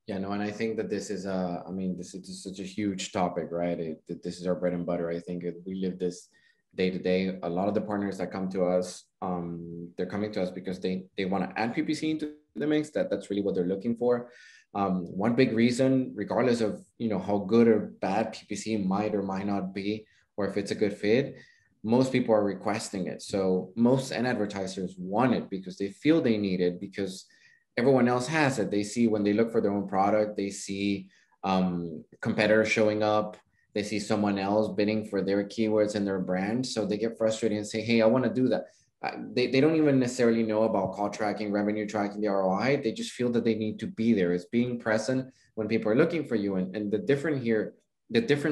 S1: Yeah, no, and I think that this is this is such a huge topic, right? This is our bread and butter. I think we live this day to day. A lot of the partners that come to us, they're coming to us because they want to add PPC into the mix. That's really what they're looking for. One big reason, regardless of how good or bad PPC might or might not be, or if it's a good fit, most people are requesting it. So most end advertisers want it because they feel they need it, because everyone else has it. They see, when they look for their own product, they see competitors showing up. They see someone else bidding for their keywords and their brand. So they get frustrated and say, hey, I want to do that. They don't even necessarily know about call tracking, revenue tracking, the ROI. They just feel that they need to be there. It's being present when people are looking for you. And the difference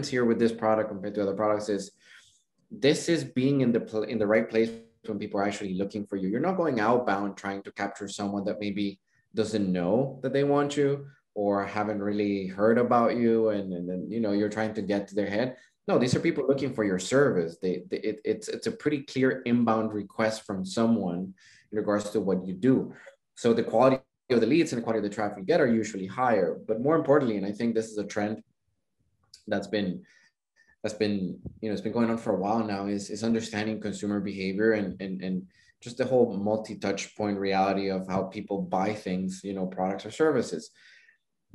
S1: here with this product compared to other products is this is being in the right place when people are actually looking for you. You're not going outbound trying to capture someone that maybe doesn't know that they want you, or haven't really heard about you, and then you're trying to get to their head. No, these are people looking for your service. It's a pretty clear inbound request from someone in regards to what you do. So the quality of the leads and the quality of the traffic you get are usually higher. But more importantly, and I think this is a trend that's been it's been going on for a while now, is understanding consumer behavior and just the whole multi-touch point reality of how people buy things, products or services.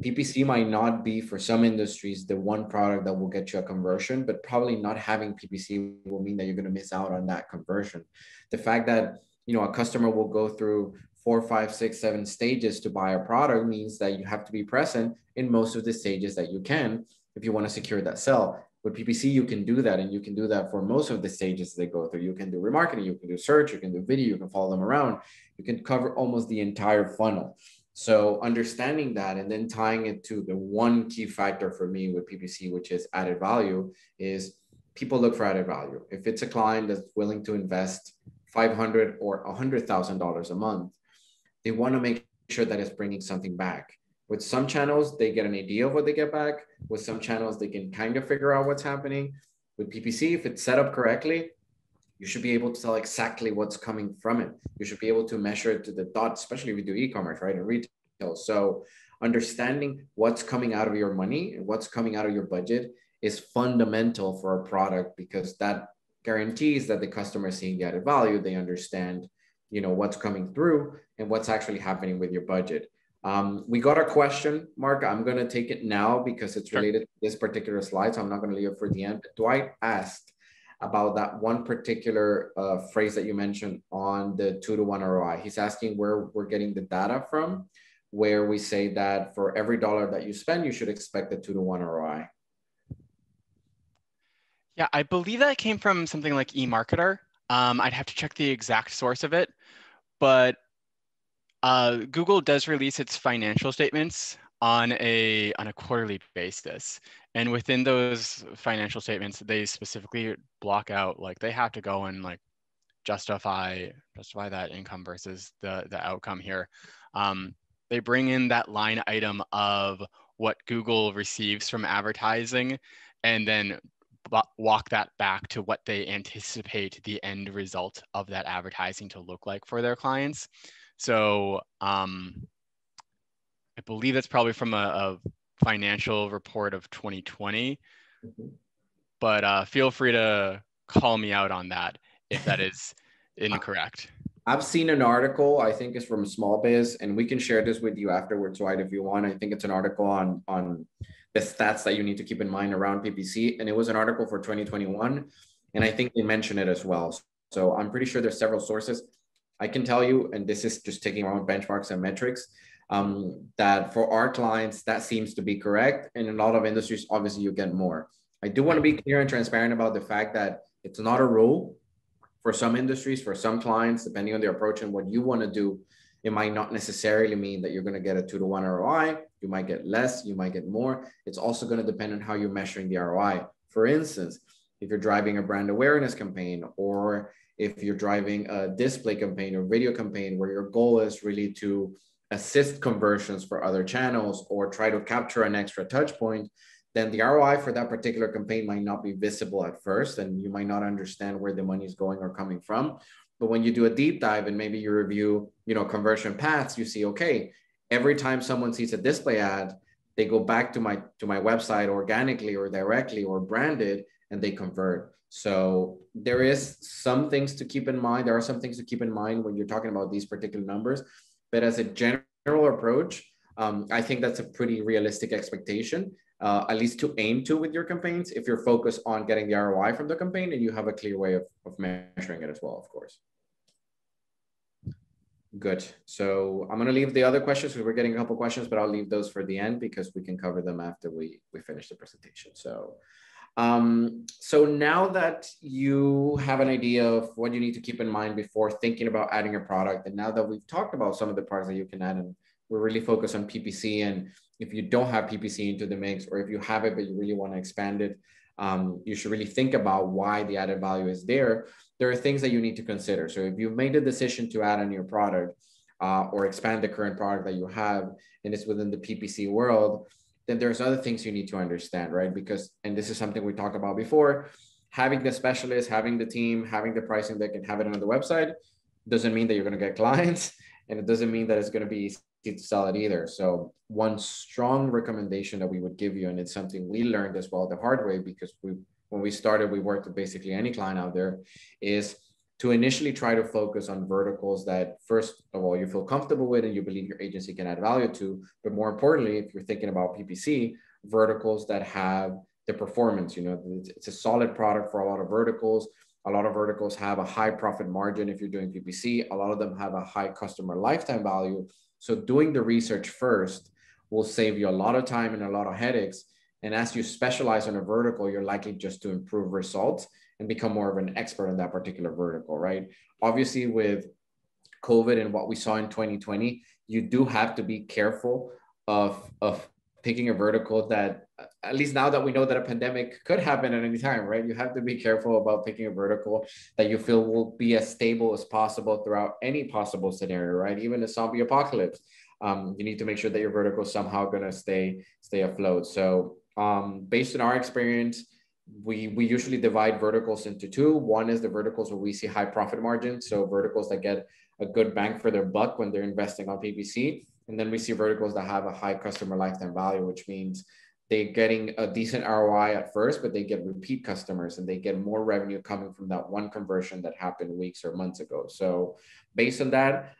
S1: PPC might not be, for some industries, the one product that will get you a conversion, but probably not having PPC will mean that you're going to miss out on that conversion. The fact that, a customer will go through 4, 5, 6, 7 stages to buy a product means that you have to be present in most of the stages that you can if you want to secure that sell. With PPC, you can do that, and you can do that for most of the stages they go through. You can do remarketing, you can do search, you can do video, you can follow them around. You can cover almost the entire funnel. So understanding that and then tying it to the one key factor for me with PPC, which is added value, is people look for added value. If it's a client that's willing to invest $500 or $100,000 a month, they want to make sure that it's bringing something back. With some channels, they get an idea of what they get back. With some channels, they can kind of figure out what's happening. With PPC, if it's set up correctly, you should be able to tell exactly what's coming from it. You should be able to measure it to the dot, especially if you do e-commerce, right, and retail. So understanding what's coming out of your money and what's coming out of your budget is fundamental for a product, because that guarantees that the customer is seeing the added value. They understand, what's coming through and what's actually happening with your budget. We got a question, Mark. I'm going to take it now because it's related to this particular slide, so I'm not going to leave it for the end. But Dwight asked about that one particular phrase that you mentioned on the 2-to-1 ROI. He's asking where we're getting the data from, where we say that for every dollar that you spend, you should expect a 2-to-1 ROI.
S2: Yeah, I believe that came from something like eMarketer. I'd have to check the exact source of it, but Google does release its financial statements on a quarterly basis, and within those financial statements, they specifically block out, like, they have to go and like justify that income versus the outcome here. They bring in that line item of what Google receives from advertising, and then walk that back to what they anticipate the end result of that advertising to look like for their clients. So I believe that's probably from a financial report of 2020, but feel free to call me out on that if that is incorrect.
S1: I've seen an article, I think it's from Small Biz, and we can share this with you afterwards, right? If you want, I think it's an article on the stats that you need to keep in mind around PPC. And it was an article for 2021. And I think they mention it as well. So I'm pretty sure there's several sources. I can tell you, and this is just taking our own benchmarks and metrics, that for our clients, that seems to be correct. And in a lot of industries, obviously you get more. I do want to be clear and transparent about the fact that it's not a rule. For some industries, for some clients, depending on their approach and what you want to do, it might not necessarily mean that you're going to get a 2-to-1 ROI. You might get less, you might get more. It's also going to depend on how you're measuring the ROI. For instance, if you're driving a brand awareness campaign, or if you're driving a display campaign or video campaign where your goal is really to assist conversions for other channels or try to capture an extra touch point, then the ROI for that particular campaign might not be visible at first, and you might not understand where the money is going or coming from. But when you do a deep dive and maybe you review, conversion paths, you see, okay, every time someone sees a display ad, they go back to my website organically or directly or branded, and they convert. So there is some things to keep in mind. There are some things to keep in mind when you're talking about these particular numbers. But as a general approach, I think that's a pretty realistic expectation. At least to aim to with your campaigns, if you're focused on getting the ROI from the campaign and you have a clear way of measuring it as well, of course. Good. So I'm going to leave the other questions because we're getting a couple questions, but I'll leave those for the end because we can cover them after we finish the presentation. So now that you have an idea of what you need to keep in mind before thinking about adding a product, and now that we've talked about some of the products that you can add, and we're really focused on PPC, and if you don't have PPC into the mix, or if you have it, but you really want to expand it, you should really think about why the added value is there. There are things that you need to consider. So if you've made a decision to add a new product or expand the current product that you have, and it's within the PPC world, then there's other things you need to understand, right? Because, and this is something we talked about before, having the specialist, having the team, having the pricing that can have it on the website doesn't mean that you're going to get clients, and it doesn't mean that it's going to be to sell it either. So one strong recommendation that we would give you, and it's something we learned as well the hard way, because when we started, we worked with basically any client out there, is to initially try to focus on verticals that, first of all, you feel comfortable with and you believe your agency can add value to. But more importantly, if you're thinking about PPC, verticals that have the performance, it's a solid product for a lot of verticals. A lot of verticals have a high profit margin if you're doing PPC. A lot of them have a high customer lifetime value. So doing the research first will save you a lot of time and a lot of headaches. And as you specialize on a vertical, you're likely just to improve results and become more of an expert in that particular vertical, right? Obviously, with COVID and what we saw in 2020, you do have to be careful of picking a vertical that, at least now that we know that a pandemic could happen at any time, right? You have to be careful about picking a vertical that you feel will be as stable as possible throughout any possible scenario, right? Even a zombie apocalypse, you need to make sure that your vertical is somehow going to stay afloat. So based on our experience, we usually divide verticals into two. One is the verticals where we see high profit margins. So verticals that get a good bang for their buck when they're investing on PPC. And then we see verticals that have a high customer lifetime value, which means they're getting a decent ROI at first, but they get repeat customers and they get more revenue coming from that one conversion that happened weeks or months ago. So based on that,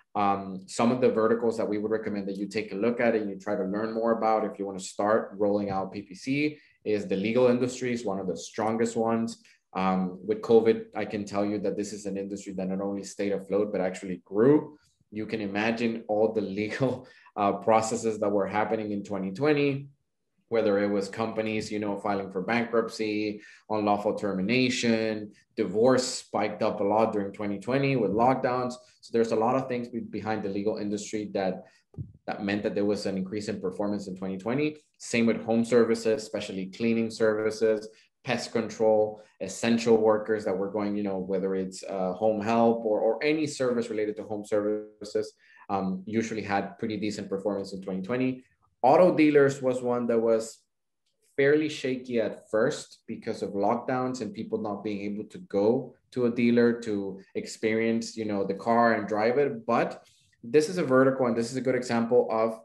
S1: some of the verticals that we would recommend that you take a look at and you try to learn more about if you want to start rolling out PPC is the legal industry is one of the strongest ones. With COVID, I can tell you that this is an industry that not only stayed afloat, but actually grew. You can imagine all the legal processes that were happening in 2020. whether it was companies, filing for bankruptcy, unlawful termination, divorce spiked up a lot during 2020 with lockdowns. So there's a lot of things behind the legal industry that meant that there was an increase in performance in 2020. Same with home services, especially cleaning services, pest control, essential workers that were going, whether it's home help or any service related to home services, usually had pretty decent performance in 2020. Auto dealers was one that was fairly shaky at first because of lockdowns and people not being able to go to a dealer to experience, the car and drive it. But this is a vertical, and this is a good example of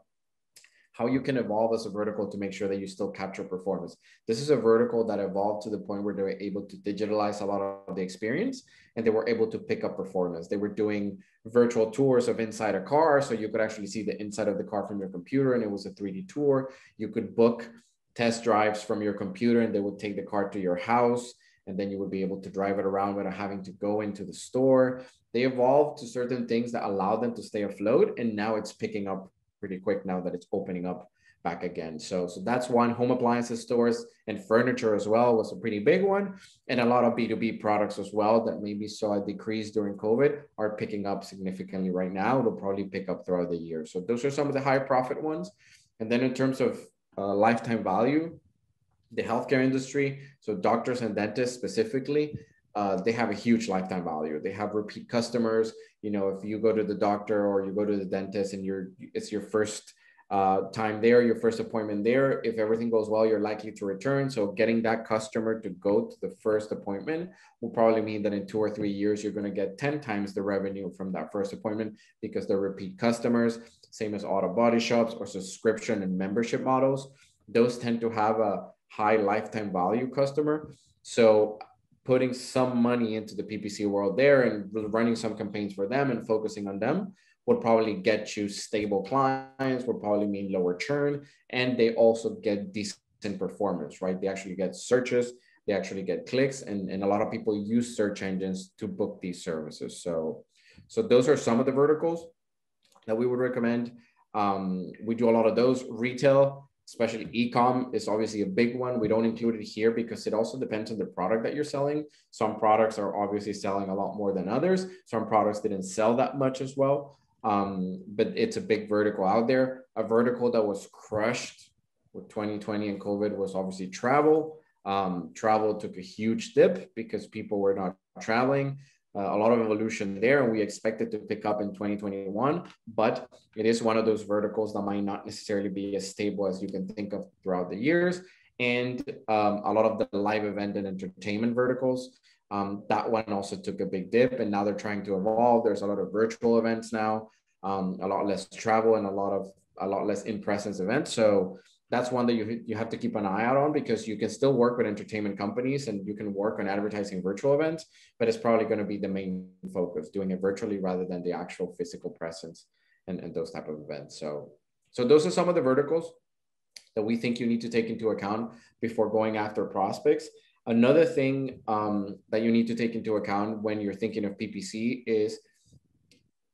S1: how you can evolve as a vertical to make sure that you still capture performance. This is a vertical that evolved to the point where they were able to digitalize a lot of the experience, and they were able to pick up performance. They were doing virtual tours of inside a car, so you could actually see the inside of the car from your computer, and it was a 3D tour. You could book test drives from your computer, and they would take the car to your house, and then you would be able to drive it around without having to go into the store. They evolved to certain things that allow them to stay afloat, and now it's picking up pretty quick now that it's opening up back again. So that's one. Home appliances stores and furniture as well was a pretty big one. And a lot of B2B products as well that maybe saw a decrease during COVID are picking up significantly right now. It'll probably pick up throughout the year. So those are some of the high profit ones. And then in terms of lifetime value, the healthcare industry, so doctors and dentists specifically, they have a huge lifetime value. They have repeat customers. If you go to the doctor or you go to the dentist and it's your first time there, your first appointment there, if everything goes well, you're likely to return. So getting that customer to go to the first appointment will probably mean that in 2 or 3 years, you're going to get 10 times the revenue from that first appointment because they're repeat customers. Same as auto body shops or subscription and membership models. Those tend to have a high lifetime value customer. So putting some money into the PPC world there and running some campaigns for them and focusing on them would probably get you stable clients, would probably mean lower churn, and they also get decent performance, right? They actually get searches, they actually get clicks, and a lot of people use search engines to book these services. So those are some of the verticals that we would recommend. We do a lot of those. Retail, especially e-com, is obviously a big one. We don't include it here because it also depends on the product that you're selling. Some products are obviously selling a lot more than others. Some products didn't sell that much as well. But it's a big vertical out there. A vertical that was crushed with 2020 and COVID was obviously travel. Travel took a huge dip because people were not traveling. A lot of evolution there, and we expect it to pick up in 2021, but it is one of those verticals that might not necessarily be as stable as you can think of throughout the years. And a lot of the live event and entertainment verticals, that one also took a big dip, and now they're trying to evolve. There's a lot of virtual events now, a lot less travel, and a lot less in-presence events. So that's one that you have to keep an eye out on, because you can still work with entertainment companies and you can work on advertising virtual events, but it's probably going to be the main focus, doing it virtually rather than the actual physical presence and those type of events. So those are some of the verticals that we think you need to take into account before going after prospects. Another thing that you need to take into account when you're thinking of PPC is,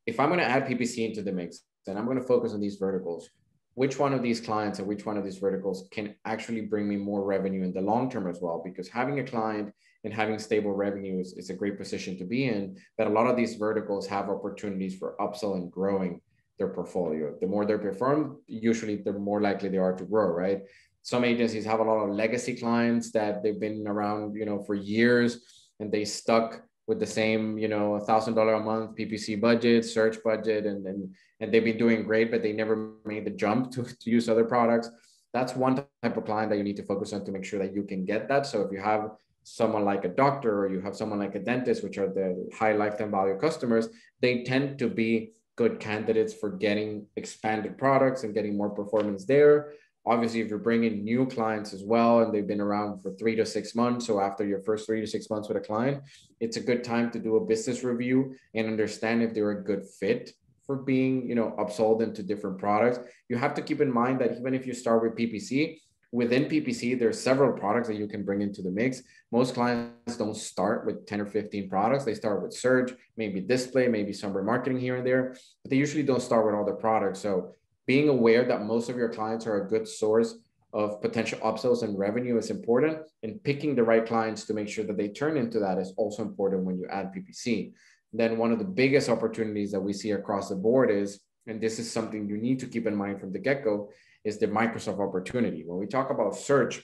S1: if I'm going to add PPC into the mix and I'm going to focus on these verticals, which one of these clients and which one of these verticals can actually bring me more revenue in the long term as well? Because having a client and having stable revenues is a great position to be in, but a lot of these verticals have opportunities for upsell and growing their portfolio. The more they perform, usually the more likely they are to grow, right? Some agencies have a lot of legacy clients that they've been around, for years, and they stuck with the same, $1,000 a month PPC budget, search budget, and they've been doing great, but they never made the jump to use other products. That's one type of client that you need to focus on to make sure that you can get that. So if you have someone like a doctor or you have someone like a dentist, which are the high lifetime value customers, they tend to be good candidates for getting expanded products and getting more performance there. Obviously, if you're bringing new clients as well, and they've been around for 3 to 6 months, so after your first 3 to 6 months with a client, it's a good time to do a business review and understand if they're a good fit for being, upsold into different products. You have to keep in mind that even if you start with PPC, within PPC, there's several products that you can bring into the mix. Most clients don't start with 10 or 15 products. They start with search, maybe display, maybe some remarketing here and there, but they usually don't start with all the products. So being aware that most of your clients are a good source of potential upsells and revenue is important, and picking the right clients to make sure that they turn into that is also important when you add PPC. Then one of the biggest opportunities that we see across the board is, and this is something you need to keep in mind from the get-go, is the Microsoft opportunity. When we talk about search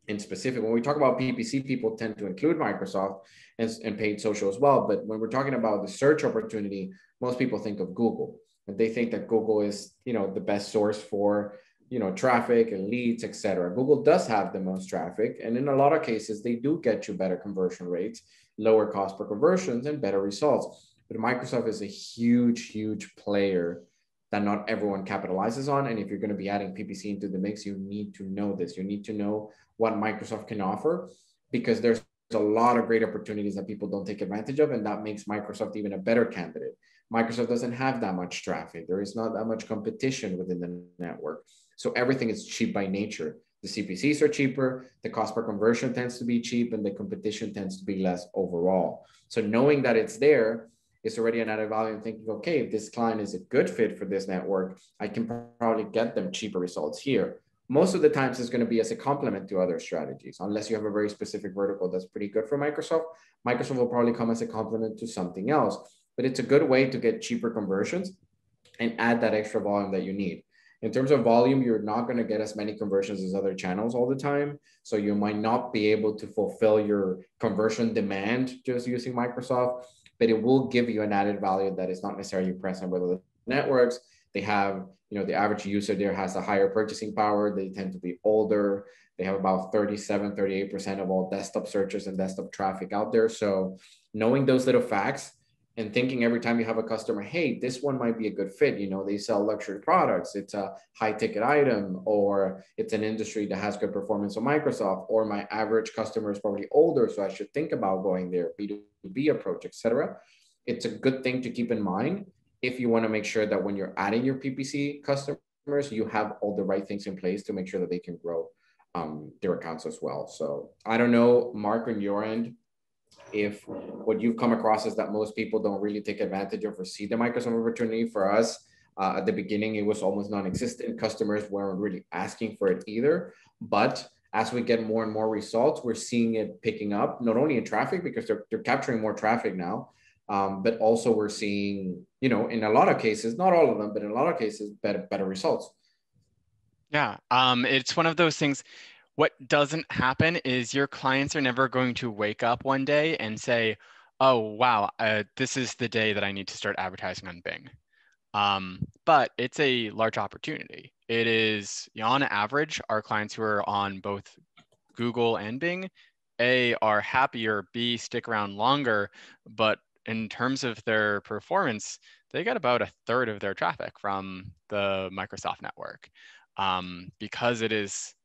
S1: in specific, when we talk about PPC, people tend to include Microsoft and paid social as well. But when we're talking about the search opportunity, most people think of Google, and they think that Google is, the best source for, traffic and leads, etc. Google does have the most traffic, and in a lot of cases, they do get you better conversion rates, lower cost per conversions, and better results. But Microsoft is a huge, huge player that not everyone capitalizes on. And if you're going to be adding PPC into the mix, you need to know this. You need to know what Microsoft can offer, because there's a lot of great opportunities that people don't take advantage of, and that makes Microsoft even a better candidate. Microsoft doesn't have that much traffic. There is not that much competition within the network. So everything is cheap by nature. The CPCs are cheaper, the cost per conversion tends to be cheap, and the competition tends to be less overall. So knowing that it's there is already an added value, and thinking, okay, if this client is a good fit for this network, I can probably get them cheaper results here. Most of the times it's going to be as a complement to other strategies, unless you have a very specific vertical that's pretty good for Microsoft. Microsoft will probably come as a complement to something else, but it's a good way to get cheaper conversions and add that extra volume that you need. In terms of volume, you're not going to get as many conversions as other channels all the time. So you might not be able to fulfill your conversion demand just using Microsoft, but it will give you an added value that is not necessarily present with other networks. They have, the average user there has a higher purchasing power. They tend to be older. They have about 38% of all desktop searches and desktop traffic out there. So knowing those little facts and thinking every time you have a customer, hey, this one might be a good fit. They sell luxury products. It's a high ticket item, or it's an industry that has good performance on Microsoft, or my average customer is probably older, so I should think about going there, B2B approach, etc. It's a good thing to keep in mind if you want to make sure that when you're adding your PPC customers, you have all the right things in place to make sure that they can grow their accounts as well. So I don't know, Mark, on your end, if what you've come across is that most people don't really take advantage of or see the Microsoft opportunity. For us, at the beginning, it was almost non-existent. Customers weren't really asking for it either. But as we get more and more results, we're seeing it picking up, not only in traffic, because they're capturing more traffic now, but also we're seeing, in a lot of cases, not all of them, but in a lot of cases, better results.
S2: Yeah, it's one of those things. What doesn't happen is your clients are never going to wake up one day and say, oh, wow, this is the day that I need to start advertising on Bing. But it's a large opportunity. It is, on average, our clients who are on both Google and Bing, A, are happier, B, stick around longer, but in terms of their performance, they get about a third of their traffic from the Microsoft network, because it is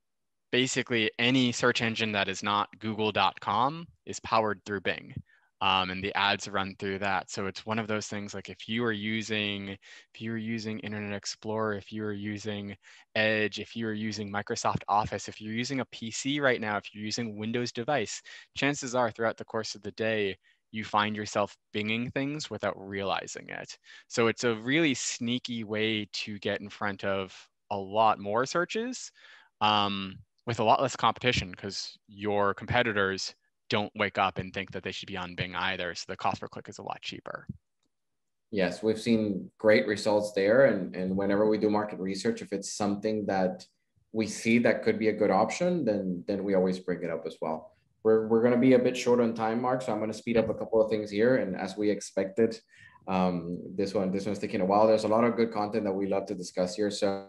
S2: basically any search engine that is not google.com is powered through Bing. And the ads run through that. So it's one of those things, like if you are using Internet Explorer, if you are using Edge, if you are using Microsoft Office, if you're using a PC right now, if you're using Windows device, chances are throughout the course of the day, you find yourself binging things without realizing it. So it's a really sneaky way to get in front of a lot more searches, with a lot less competition, because your competitors don't wake up and think that they should be on Bing either. So the cost per click is a lot cheaper.
S1: Yes, we've seen great results there. And whenever we do market research, if it's something that we see that could be a good option, then we always bring it up as well. We're going to be a bit short on time, Mark, so I'm going to speed up a couple of things here. And as we expected, this one's taking a while. There's a lot of good content that we love to discuss here. So,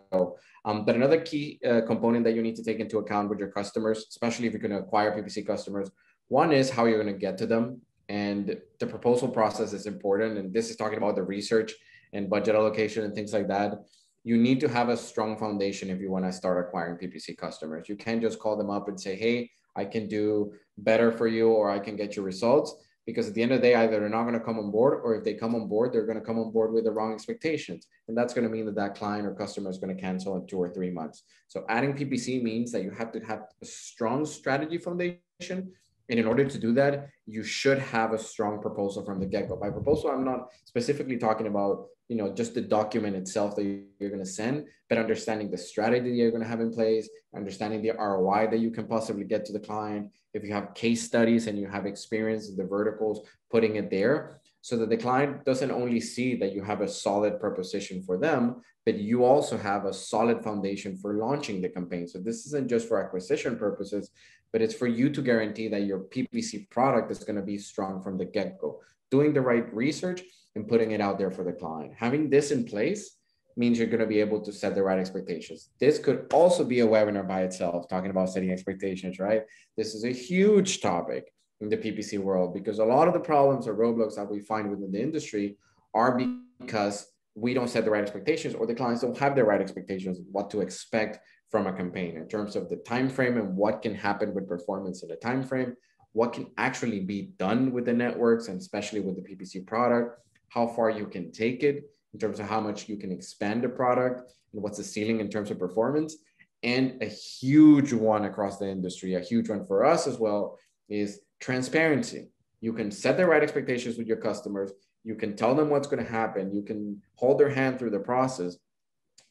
S1: but another key component that you need to take into account with your customers, especially if you're going to acquire PPC customers, one is how you're going to get to them. And the proposal process is important. And this is talking about the research and budget allocation and things like that. You need to have a strong foundation if you want to start acquiring PPC customers. You can't just call them up and say, hey, I can do better for you, or I can get you results. Because at the end of the day, either they're not going to come on board, or if they come on board, they're going to come on board with the wrong expectations. And that's going to mean that that client or customer is going to cancel in 2 or 3 months. So adding PPC means that you have to have a strong strategy foundation And in order to do that, you should have a strong proposal from the get-go. By proposal, I'm not specifically talking about, just the document itself that you're going to send, but understanding the strategy you're going to have in place, understanding the ROI that you can possibly get to the client. If you have case studies and you have experience in the verticals, putting it there so that the client doesn't only see that you have a solid proposition for them, but you also have a solid foundation for launching the campaign. So this isn't just for acquisition purposes, but it's for you to guarantee that your PPC product is going to be strong from the get-go. Doing the right research and putting it out there for the client. Having this in place means you're going to be able to set the right expectations. This could also be a webinar by itself, talking about setting expectations, right? This is a huge topic in the PPC world because a lot of the problems or roadblocks that we find within the industry are because we don't set the right expectations, or the clients don't have the right expectations, what to expect from a campaign in terms of the time frame and what can happen with performance in the time frame, what can actually be done with the networks, and especially with the PPC product, how far you can take it in terms of how much you can expand the product, and what's the ceiling in terms of performance. And a huge one across the industry, a huge one for us as well, is transparency. You can set the right expectations with your customers. You can tell them what's going to happen. You can hold their hand through the process.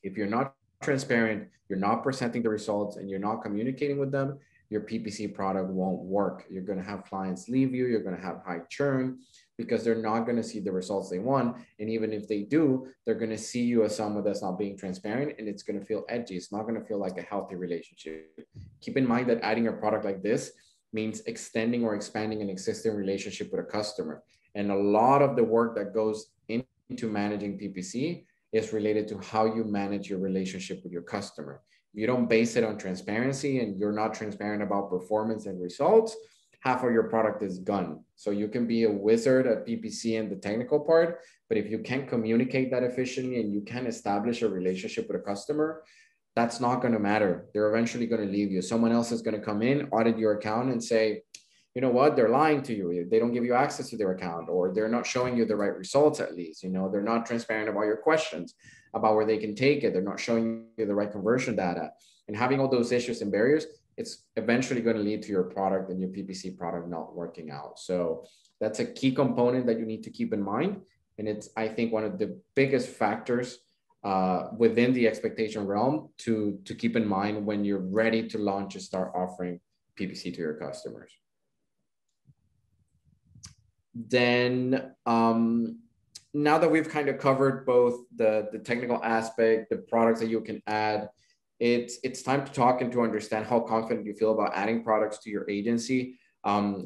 S1: If you're not transparent, you're not presenting the results, and you're not communicating with them, your PPC product won't work. You're going to have clients leave you. You're going to have high churn because they're not going to see the results they want. And even if they do, they're going to see you as someone that's not being transparent, and it's going to feel edgy. It's not going to feel like a healthy relationship. Keep in mind that adding a product like this means extending or expanding an existing relationship with a customer. And a lot of the work that goes into managing PPC is related to how you manage your relationship with your customer. If you don't base it on transparency and you're not transparent about performance and results, half of your product is gone. So you can be a wizard at PPC and the technical part, but if you can't communicate that efficiently and you can't establish a relationship with a customer, that's not going to matter. They're eventually going to leave you. Someone else is going to come in, audit your account, and say, you know what, they're lying to you. They don't give you access to their account, or they're not showing you the right results at least. They're not transparent about your questions, about where they can take it. They're not showing you the right conversion data. And having all those issues and barriers, it's eventually going to lead to your product and your PPC product not working out. So that's a key component that you need to keep in mind. And it's, I think, one of the biggest factors within the expectation realm to keep in mind when you're ready to launch and start offering PPC to your customers. Then now that we've kind of covered both the technical aspect, the products that you can add, it's time to talk and to understand how confident you feel about adding products to your agency.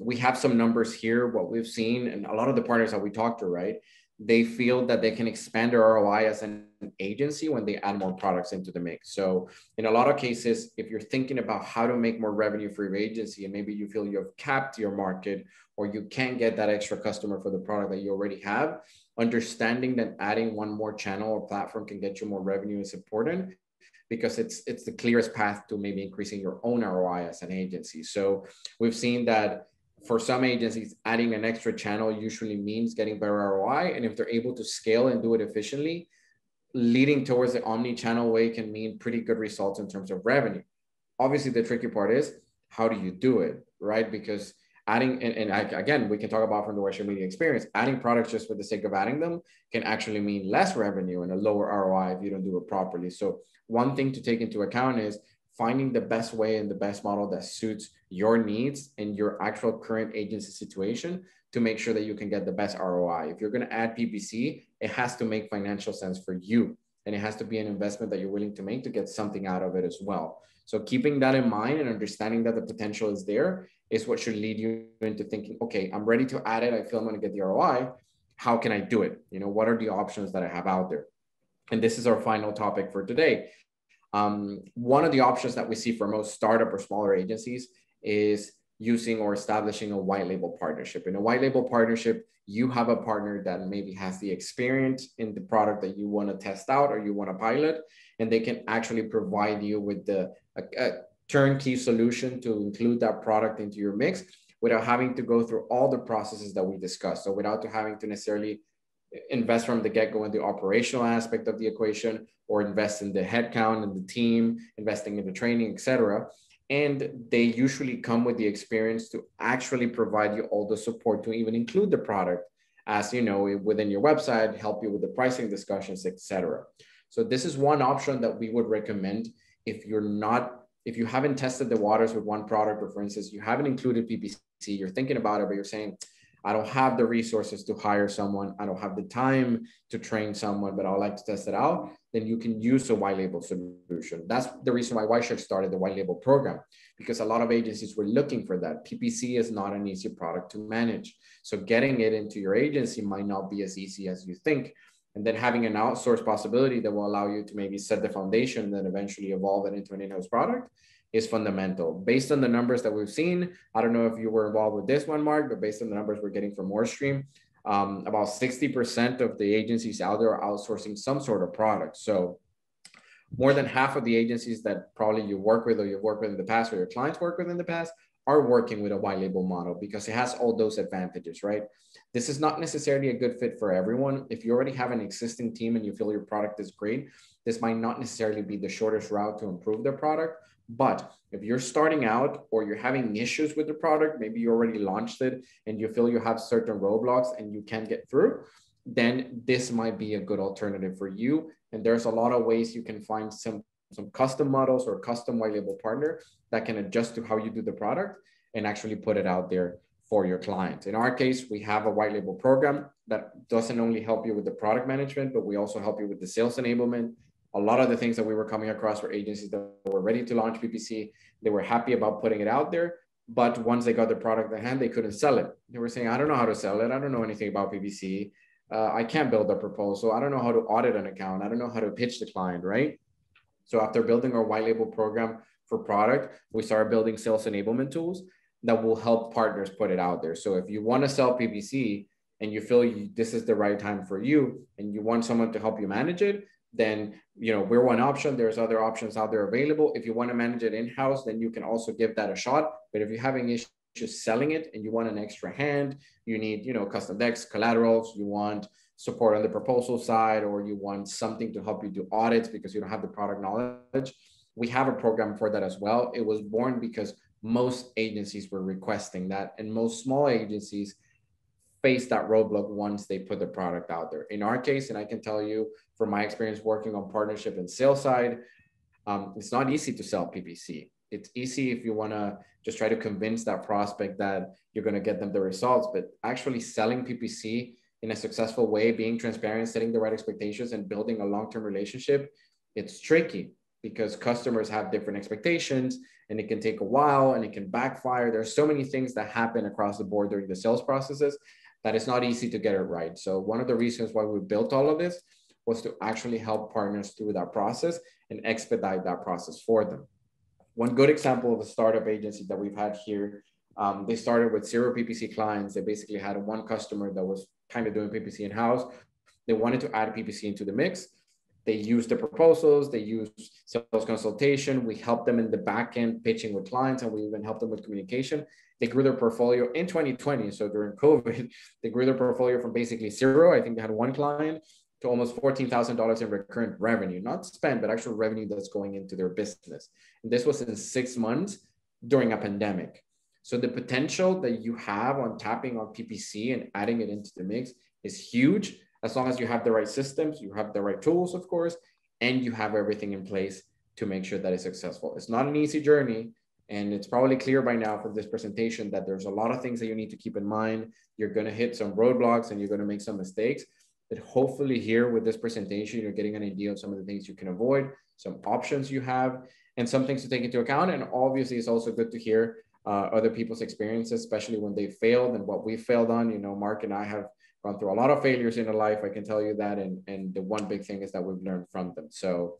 S1: We have some numbers here, what we've seen, and a lot of the partners that we talk to, right? They feel that they can expand their ROI as an agency when they add more products into the mix. So in a lot of cases, if you're thinking about how to make more revenue for your agency, and maybe you feel you have capped your market, or you can't get that extra customer for the product that you already have, understanding that adding one more channel or platform can get you more revenue is important, because it's the clearest path to maybe increasing your own ROI as an agency. So we've seen that for some agencies, adding an extra channel usually means getting better ROI. And if they're able to scale and do it efficiently, leading towards the omni-channel way can mean pretty good results in terms of revenue. Obviously, the tricky part is, how do you do it, right? Because adding, again, we can talk about from the Western media experience, adding products just for the sake of adding them can actually mean less revenue and a lower ROI if you don't do it properly. So one thing to take into account is finding the best way and the best model that suits your needs and your actual current agency situation to make sure that you can get the best ROI. If you're going to add PPC, it has to make financial sense for you. And it has to be an investment that you're willing to make to get something out of it as well. So keeping that in mind and understanding that the potential is there is what should lead you into thinking, okay, I'm ready to add it. I feel I'm going to get the ROI. How can I do it? What are the options that I have out there? And this is our final topic for today. One of the options that we see for most startup or smaller agencies is using or establishing a white label partnership. In a white label partnership, you have a partner that maybe has the experience in the product that you want to test out or you want to pilot, and they can actually provide you with a turnkey solution to include that product into your mix without having to go through all the processes that we discussed. So without having to necessarily invest from the get-go in the operational aspect of the equation, or invest in the headcount and the team, investing in the training, etc. And they usually come with the experience to actually provide you all the support to even include the product as, within your website, help you with the pricing discussions, etc. So this is one option that we would recommend if you haven't tested the waters with one product, or for instance, you haven't included PPC, you're thinking about it, but you're saying, I don't have the resources to hire someone, I don't have the time to train someone, but I would like to test it out, then you can use a white label solution. That's the reason why Whiteshirt started the white label program, because a lot of agencies were looking for that. PPC is not an easy product to manage. So getting it into your agency might not be as easy as you think. And then having an outsource possibility that will allow you to maybe set the foundation and then eventually evolve it into an in-house product is fundamental. Based on the numbers that we've seen, I don't know if you were involved with this one, Mark, but based on the numbers we're getting from Morestream, about 60% of the agencies out there are outsourcing some sort of product. So more than half of the agencies that probably you work with, or you've worked with in the past, or your clients work with in the past, are working with a white label model because it has all those advantages, right? This is not necessarily a good fit for everyone. If you already have an existing team and you feel your product is great, this might not necessarily be the shortest route to improve their product. But if you're starting out or you're having issues with the product, maybe you already launched it and you feel you have certain roadblocks and you can't get through, then this might be a good alternative for you. And there's a lot of ways you can find some custom models or custom white label partner that can adjust to how you do the product and actually put it out there for your client. In our case, we have a white label program that doesn't only help you with the product management, but we also help you with the sales enablement. A lot of the things that we were coming across were agencies that were ready to launch PPC. They were happy about putting it out there, but once they got the product in hand, they couldn't sell it. They were saying, I don't know how to sell it. I don't know anything about PPC. I can't build a proposal. I don't know how to audit an account. I don't know how to pitch the client, right? So after building our white label program for product, we started building sales enablement tools that will help partners put it out there. So if you want to sell PPC and you feel this is the right time for you and you want someone to help you manage it, then we're one option. There's other options out there available. If you want to manage it in-house, then you can also give that a shot. But if you're having issues selling it and you want an extra hand, you need custom decks, collaterals, you want support on the proposal side, or you want something to help you do audits because you don't have the product knowledge, we have a program for that as well. It was born because most agencies were requesting that, and most small agencies face that roadblock once they put the product out there. In our case, and I can tell you from my experience working on partnership and sales side, it's not easy to sell PPC. It's easy if you want to just try to convince that prospect that you're going to get them the results, but actually selling PPC in a successful way, being transparent, setting the right expectations, and building a long-term relationship, it's tricky because customers have different expectations and it can take a while and it can backfire. There's so many things that happen across the board during the sales processes that it's not easy to get it right. So one of the reasons why we built all of this was to actually help partners through that process and expedite that process for them. One good example of a startup agency that we've had here, they started with 0 PPC clients. They basically had one customer that was kind of doing PPC in-house. They wanted to add PPC into the mix. They used the proposals, they used sales consultation. We helped them in the back end pitching with clients, and we even helped them with communication. They grew their portfolio in 2020. So during COVID, they grew their portfolio from basically 0. I think they had one client to almost $14,000 in recurrent revenue, not spend, but actual revenue that's going into their business. And this was in 6 months during a pandemic. So the potential that you have on tapping on PPC and adding it into the mix is huge, as long as you have the right systems, you have the right tools, of course, and you have everything in place to make sure that it's successful. It's not an easy journey. And it's probably clear by now from this presentation that there's a lot of things that you need to keep in mind. You're going to hit some roadblocks and you're going to make some mistakes. But hopefully here with this presentation, you're getting an idea of some of the things you can avoid, some options you have, and some things to take into account. And obviously, it's also good to hear other people's experiences, especially when they failed and what we failed on. Mark and I have gone through a lot of failures in our life. I can tell you that. And the one big thing is that we've learned from them. So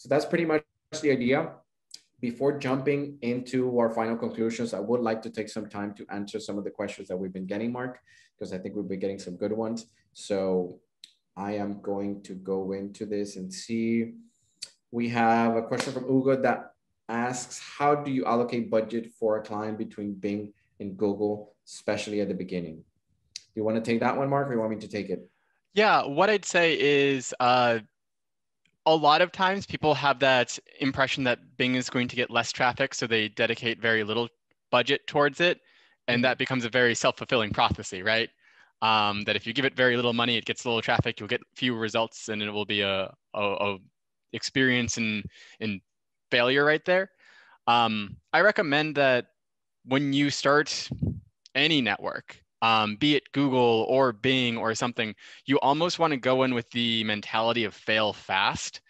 S1: that's pretty much the idea. Before jumping into our final conclusions, I would like to take some time to answer some of the questions that we've been getting, Mark, because I think we've been getting some good ones. So I am going to go into this and see. We have a question from Ugo that asks, how do you allocate budget for a client between Bing and Google, especially at the beginning? Do you want to take that one, Mark, or you want me to take it?
S2: Yeah, what I'd say is a lot of times people have that impression that Bing is going to get less traffic, so they dedicate very little budget towards it. And that becomes a very self-fulfilling prophecy, right? That if you give it very little money, it gets little traffic, you'll get fewer results, and it will be a experience in failure right there. I recommend that when you start any network, be it Google or Bing or something, you almost want to go in with the mentality of fail fast.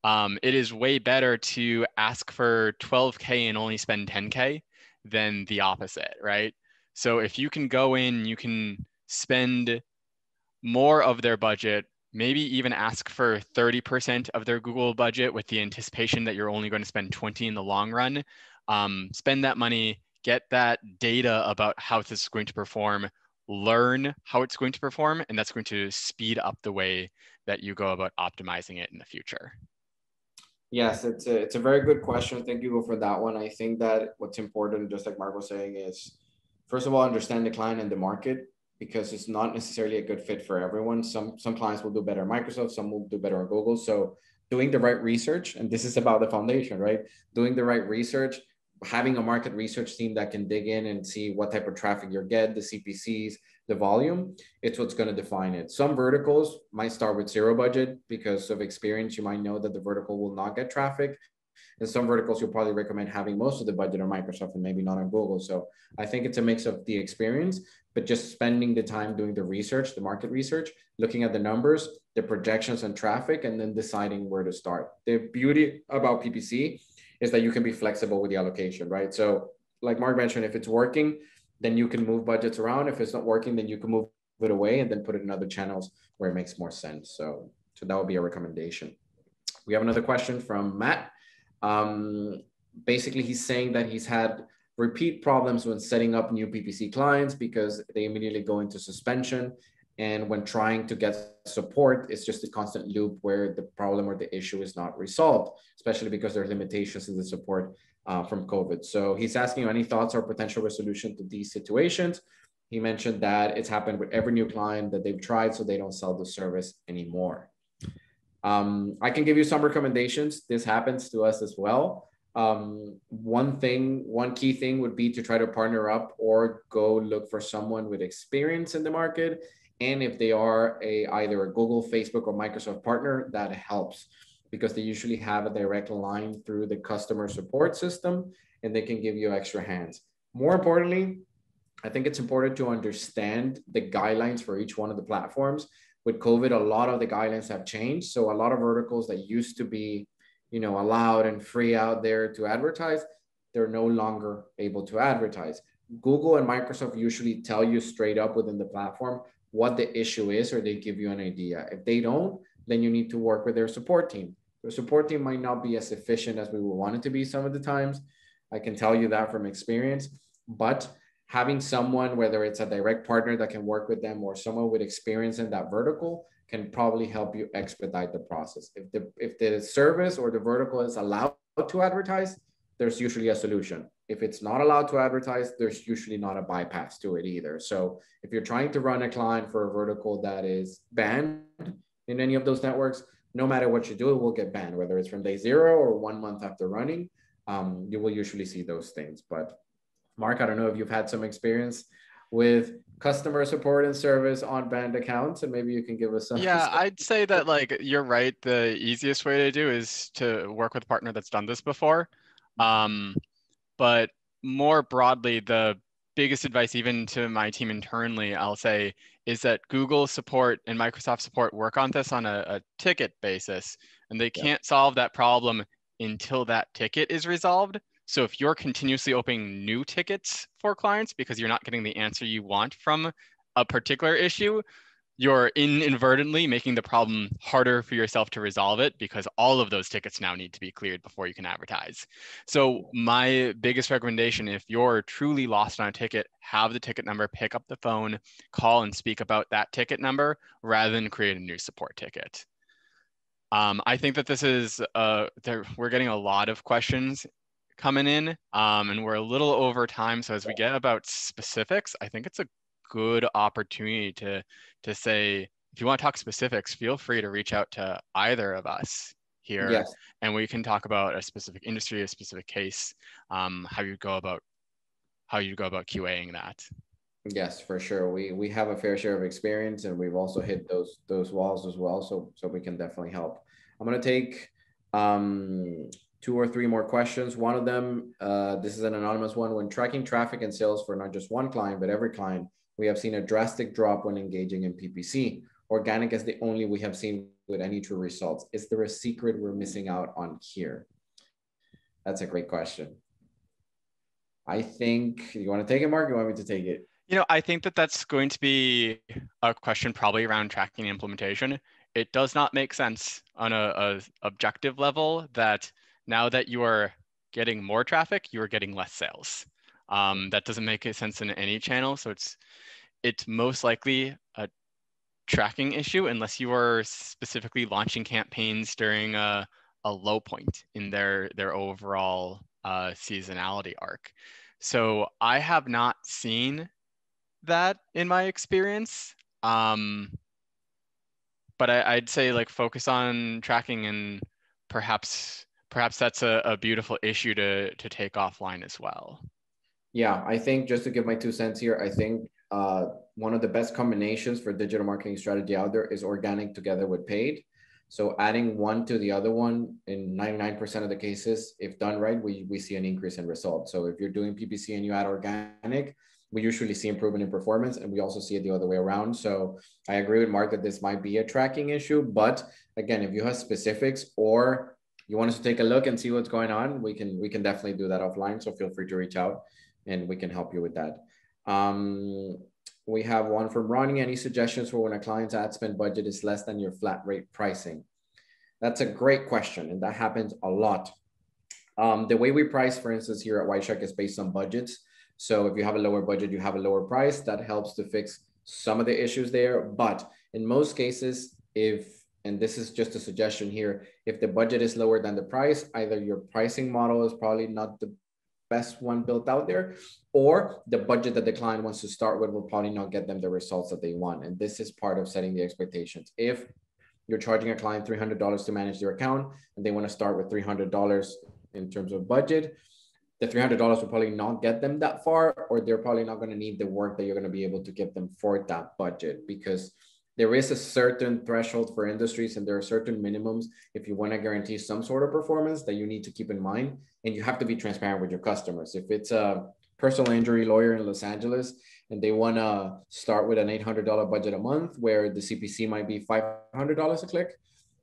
S2: It is way better to ask for 12K and only spend 10K than the opposite, right? So if you can go in, you can spend more of their budget, maybe even ask for 30% of their Google budget with the anticipation that you're only going to spend 20 in the long run. Spend that money, get that data about how this is going to perform, learn how it's going to perform, and that's going to speed up the way that you go about optimizing it in the future.
S1: Yes, it's a very good question. Thank you for that one. I think that what's important, just like Mark was saying, is first of all, understand the client and the market, because it's not necessarily a good fit for everyone. Some clients will do better on Microsoft, some will do better on Google. So doing the right research, and this is about the foundation, right? Doing the right research, having a market research team that can dig in and see what type of traffic you get, the CPCs, the volume, it's what's going to define it. Some verticals might start with zero budget because of experience. You might know that the vertical will not get traffic. And some verticals, you'll probably recommend having most of the budget on Microsoft and maybe not on Google. So I think it's a mix of the experience, but just spending the time doing the research, the market research, looking at the numbers, the projections on traffic, and then deciding where to start. The beauty about PPC is that you can be flexible with the allocation, right? So like Mark mentioned, if it's working, then you can move budgets around. If it's not working, then you can move it away and then put it in other channels where it makes more sense. So that would be a recommendation. We have another question from Matt. Basically, he's saying that he's had repeat problems when setting up new PPC clients because they immediately go into suspension. And when trying to get support, it's just a constant loop where the problem or the issue is not resolved, especially because there are limitations in the support from COVID. So he's asking any thoughts or potential resolution to these situations. He mentioned that it's happened with every new client that they've tried, so they don't sell the service anymore. I can give you some recommendations. This happens to us as well. One key thing would be to try to partner up or go look for someone with experience in the market. And if they are either a Google, Facebook, or Microsoft partner, that helps because they usually have a direct line through the customer support system and they can give you extra hands. More importantly, I think it's important to understand the guidelines for each one of the platforms. With COVID, a lot of the guidelines have changed. So a lot of verticals that used to be, allowed and free out there to advertise, they're no longer able to advertise. Google and Microsoft usually tell you straight up within the platform what the issue is, or they give you an idea. If they don't, then you need to work with their support team. Their support team might not be as efficient as we would want it to be some of the times. I can tell you that from experience, but having someone, whether it's a direct partner that can work with them or someone with experience in that vertical, can probably help you expedite the process. If the service or the vertical is allowed to advertise, there's usually a solution. If it's not allowed to advertise, there's usually not a bypass to it either. So if you're trying to run a client for a vertical that is banned in any of those networks, no matter what you do, it will get banned, whether it's from day zero or 1 month after running. You will usually see those things. But Mark, I don't know if you've had some experience with customer support and service on banned accounts, and maybe you can give us some.
S2: Yeah, I'd say that you're right. The easiest way to do is to work with a partner that's done this before. But more broadly, the biggest advice, even to my team internally, I'll say, is that Google support and Microsoft support work on this on a ticket basis, and they can't solve that problem until that ticket is resolved. So if you're continuously opening new tickets for clients because you're not getting the answer you want from a particular issue, you're inadvertently making the problem harder for yourself to resolve it because all of those tickets now need to be cleared before you can advertise. So my biggest recommendation, if you're truly lost on a ticket, have the ticket number, pick up the phone, call and speak about that ticket number rather than create a new support ticket. I think that this is, we're getting a lot of questions coming in and we're a little over time. So as we get about specifics, I think it's a good opportunity to say, if you want to talk specifics, feel free to reach out to either of us here,
S1: Yes.
S2: and we can talk about a specific industry, a specific case, how you go about QAing that.
S1: Yes, for sure. We have a fair share of experience, and we've also hit those walls as well. So we can definitely help. I'm gonna take two or three more questions. One of them, this is an anonymous one. When tracking traffic and sales for not just one client but every client, we have seen a drastic drop when engaging in PPC. Organic is the only we have seen with any true results. Is there a secret we're missing out on here? That's a great question. I think you want to take it, Mark. You want me to take it?
S2: I think that that's going to be a question probably around tracking and implementation. It does not make sense on a objective level that now that you are getting more traffic, you are getting less sales. That doesn't make sense in any channel. So it's most likely a tracking issue unless you are specifically launching campaigns during a low point in their overall seasonality arc. So I have not seen that in my experience. But I'd say like focus on tracking, and perhaps that's a beautiful issue to take offline as well.
S1: Yeah, I think just to give my 2 cents here, I think one of the best combinations for digital marketing strategy out there is organic together with paid. So adding one to the other one in 99% of the cases, if done right, we see an increase in results. So if you're doing PPC and you add organic, we usually see improvement in performance, and we also see it the other way around. So I agree with Mark that this might be a tracking issue, but again, if you have specifics or you want us to take a look and see what's going on, we can definitely do that offline. So feel free to reach out and we can help you with that. We have one from Ronnie. Any suggestions for when a client's ad spend budget is less than your flat rate pricing? That's a great question, and that happens a lot. The way we price, for instance, here at Whiteshark is based on budgets. So if you have a lower budget, you have a lower price. That helps to fix some of the issues there. But in most cases, and this is just a suggestion here, if the budget is lower than the price, either your pricing model is probably not the best one built out there, or the budget that the client wants to start with will probably not get them the results that they want. And this is part of setting the expectations. If you're charging a client $300 to manage their account and they want to start with $300 in terms of budget, the $300 will probably not get them that far, or they're probably not going to need the work that you're going to be able to give them for that budget, because there is a certain threshold for industries and there are certain minimums if you want to guarantee some sort of performance that you need to keep in mind, and you have to be transparent with your customers. If it's a personal injury lawyer in Los Angeles and they want to start with an $800 budget a month where the CPC might be $500 a click,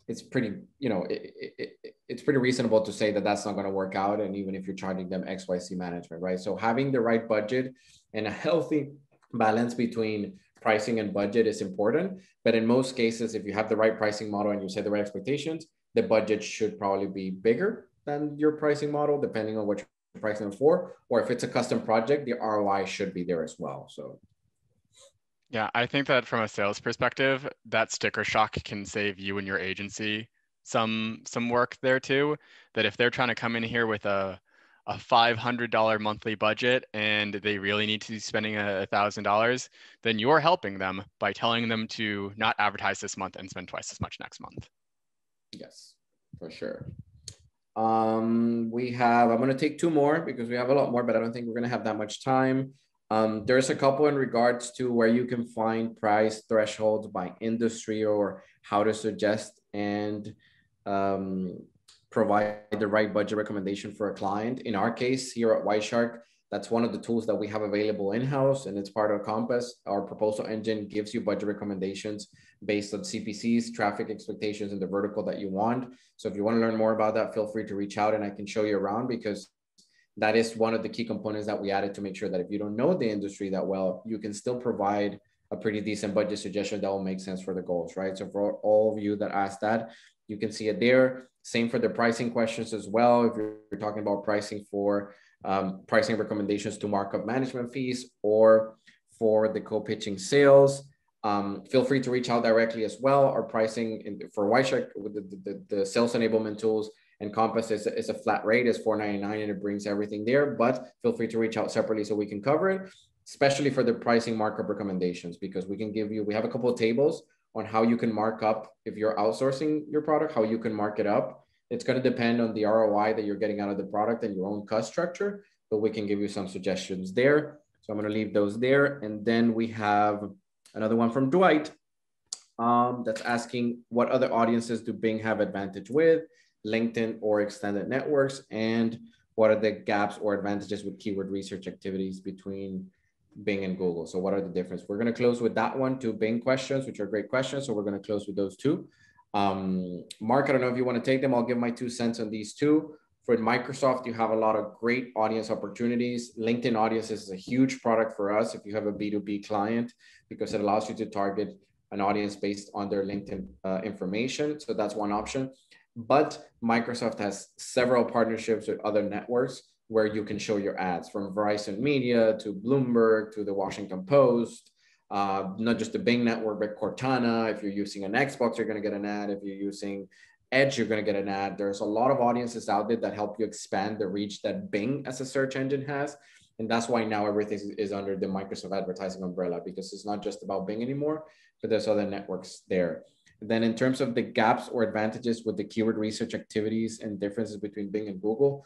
S1: it's pretty, it's pretty reasonable to say that that's not going to work out. And even if you're charging them XYZ management, right? So having the right budget and a healthy balance between pricing and budget is important. But in most cases, if you have the right pricing model and you set the right expectations, the budget should probably be bigger than your pricing model, depending on what you're pricing for. Or if it's a custom project, the ROI should be there as well. So
S2: yeah, I think that from a sales perspective, that sticker shock can save you and your agency some work there too. That if they're trying to come in here with a $500 monthly budget and they really need to be spending $1,000, then you're helping them by telling them to not advertise this month and spend twice as much next month.
S1: Yes, for sure. I'm going to take two more because we have a lot more, but I don't think we're going to have that much time. There's a couple in regards to where you can find price thresholds by industry or how to suggest and provide the right budget recommendation for a client. In our case here at Whiteshark, that's one of the tools that we have available in-house, and it's part of Compass. Our proposal engine gives you budget recommendations based on CPCs, traffic expectations, and the vertical that you want. So if you want to learn more about that, feel free to reach out and I can show you around, because that is one of the key components that we added to make sure that if you don't know the industry that well, you can still provide a pretty decent budget suggestion that will make sense for the goals, right? So for all of you that asked that, you can see it there. Same for the pricing questions as well. If you're talking about pricing for pricing recommendations to markup management fees or for the co-pitching sales, feel free to reach out directly as well. Our pricing for Whiteshark with the sales enablement tools and Compass is a flat rate, is $4.99, and it brings everything there. But feel free to reach out separately so we can cover it, especially for the pricing markup recommendations, because we have a couple of tables on how you can mark up if you're outsourcing your product, how you can mark it up It's going to depend on the ROI that you're getting out of the product and your own cost structure, but we can give you some suggestions there. So I'm going to leave those there. And then we have another one from Dwight that's asking, what other audiences do Bing have advantage with, LinkedIn or extended networks? And what are the gaps or advantages with keyword research activities between Bing and Google? So what are the differences? We're going to close with that one, two Bing questions, which are great questions. So we're going to close with those two. Mark, I don't know if you want to take them. I'll give my 2 cents on these two. For Microsoft, you have a lot of great audience opportunities. LinkedIn Audiences is a huge product for us if you have a B2B client, because it allows you to target an audience based on their LinkedIn information. So that's one option. But Microsoft has several partnerships with other networks where you can show your ads, from Verizon Media to Bloomberg to the Washington Post. Not just the Bing network, but Cortana. If you're using an Xbox, you're going to get an ad. If you're using Edge, you're going to get an ad. There's a lot of audiences out there that help you expand the reach that Bing as a search engine has. And that's why now everything is under the Microsoft advertising umbrella, because it's not just about Bing anymore, but there's other networks there. Then in terms of the gaps or advantages with the keyword research activities and differences between Bing and Google,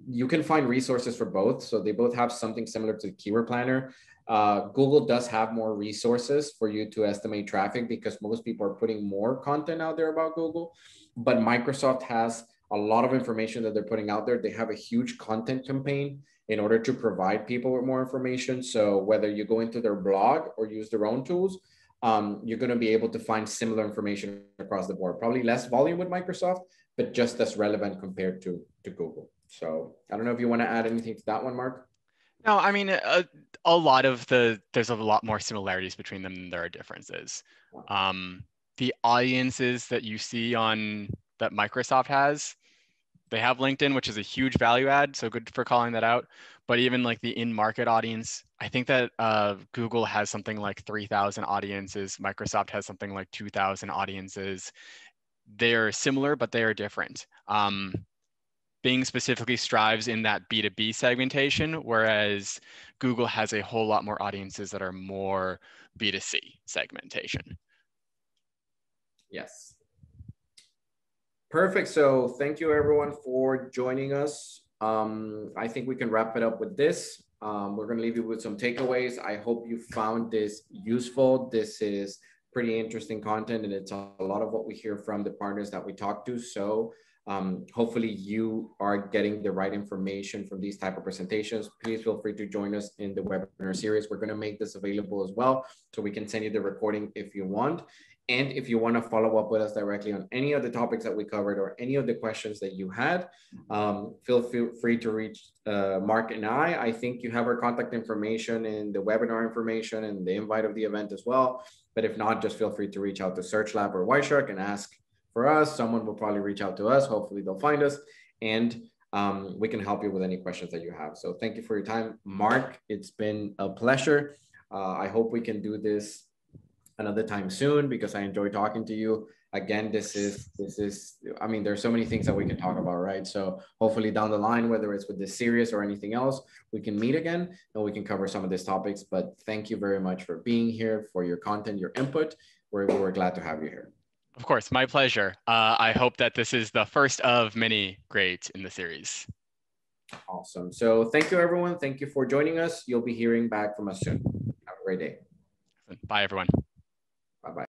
S1: you can find resources for both. So they both have something similar to the Keyword Planner. Google does have more resources for you to estimate traffic because most people are putting more content out there about Google, but Microsoft has a lot of information that they're putting out there. They have a huge content campaign in order to provide people with more information. So whether you go into their blog or use their own tools, you're going to be able to find similar information across the board. Probably less volume with Microsoft, but just as relevant compared to Google. So I don't know if you want to add anything to that one, Mark.
S2: No, I mean, there's a lot more similarities between them than there are differences. The audiences that you see that Microsoft has, they have LinkedIn, which is a huge value add. So good for calling that out. But even like the in-market audience, I think that Google has something like 3,000 audiences. Microsoft has something like 2,000 audiences. They're similar, but they are different. Bing specifically strives in that B2B segmentation, whereas Google has a whole lot more audiences that are more B2C segmentation.
S1: Yes. Perfect. So thank you everyone for joining us. I think we can wrap it up with this. We're going to leave you with some takeaways. I hope you found this useful. This is pretty interesting content, and it's a lot of what we hear from the partners that we talk to. So hopefully you are getting the right information from these type of presentations. Please feel free to join us in the webinar series. We're going to make this available as well, so we can send you the recording if you want. And if you want to follow up with us directly on any of the topics that we covered or any of the questions that you had, feel free to reach Mark and I. I think you have our contact information and the webinar information and the invite of the event as well. But if not, just feel free to reach out to Search Lab or Wireshark and ask for us. Someone will probably reach out to us. Hopefully they'll find us, and we can help you with any questions that you have. So thank you for your time, Mark. It's been a pleasure. I hope we can do this another time soon, because I enjoy talking to you. Again, this is, I mean, there's so many things that we can talk about, right? So hopefully down the line, whether it's with this series or anything else, we can meet again and we can cover some of these topics. But thank you very much for being here, for your content, your input. We're glad to have you here.
S2: Of course, my pleasure. I hope that this is the first of many great in the series.
S1: Awesome. So thank you, everyone. Thank you for joining us. You'll be hearing back from us soon. Have a great day.
S2: Bye, everyone.
S1: Bye-bye.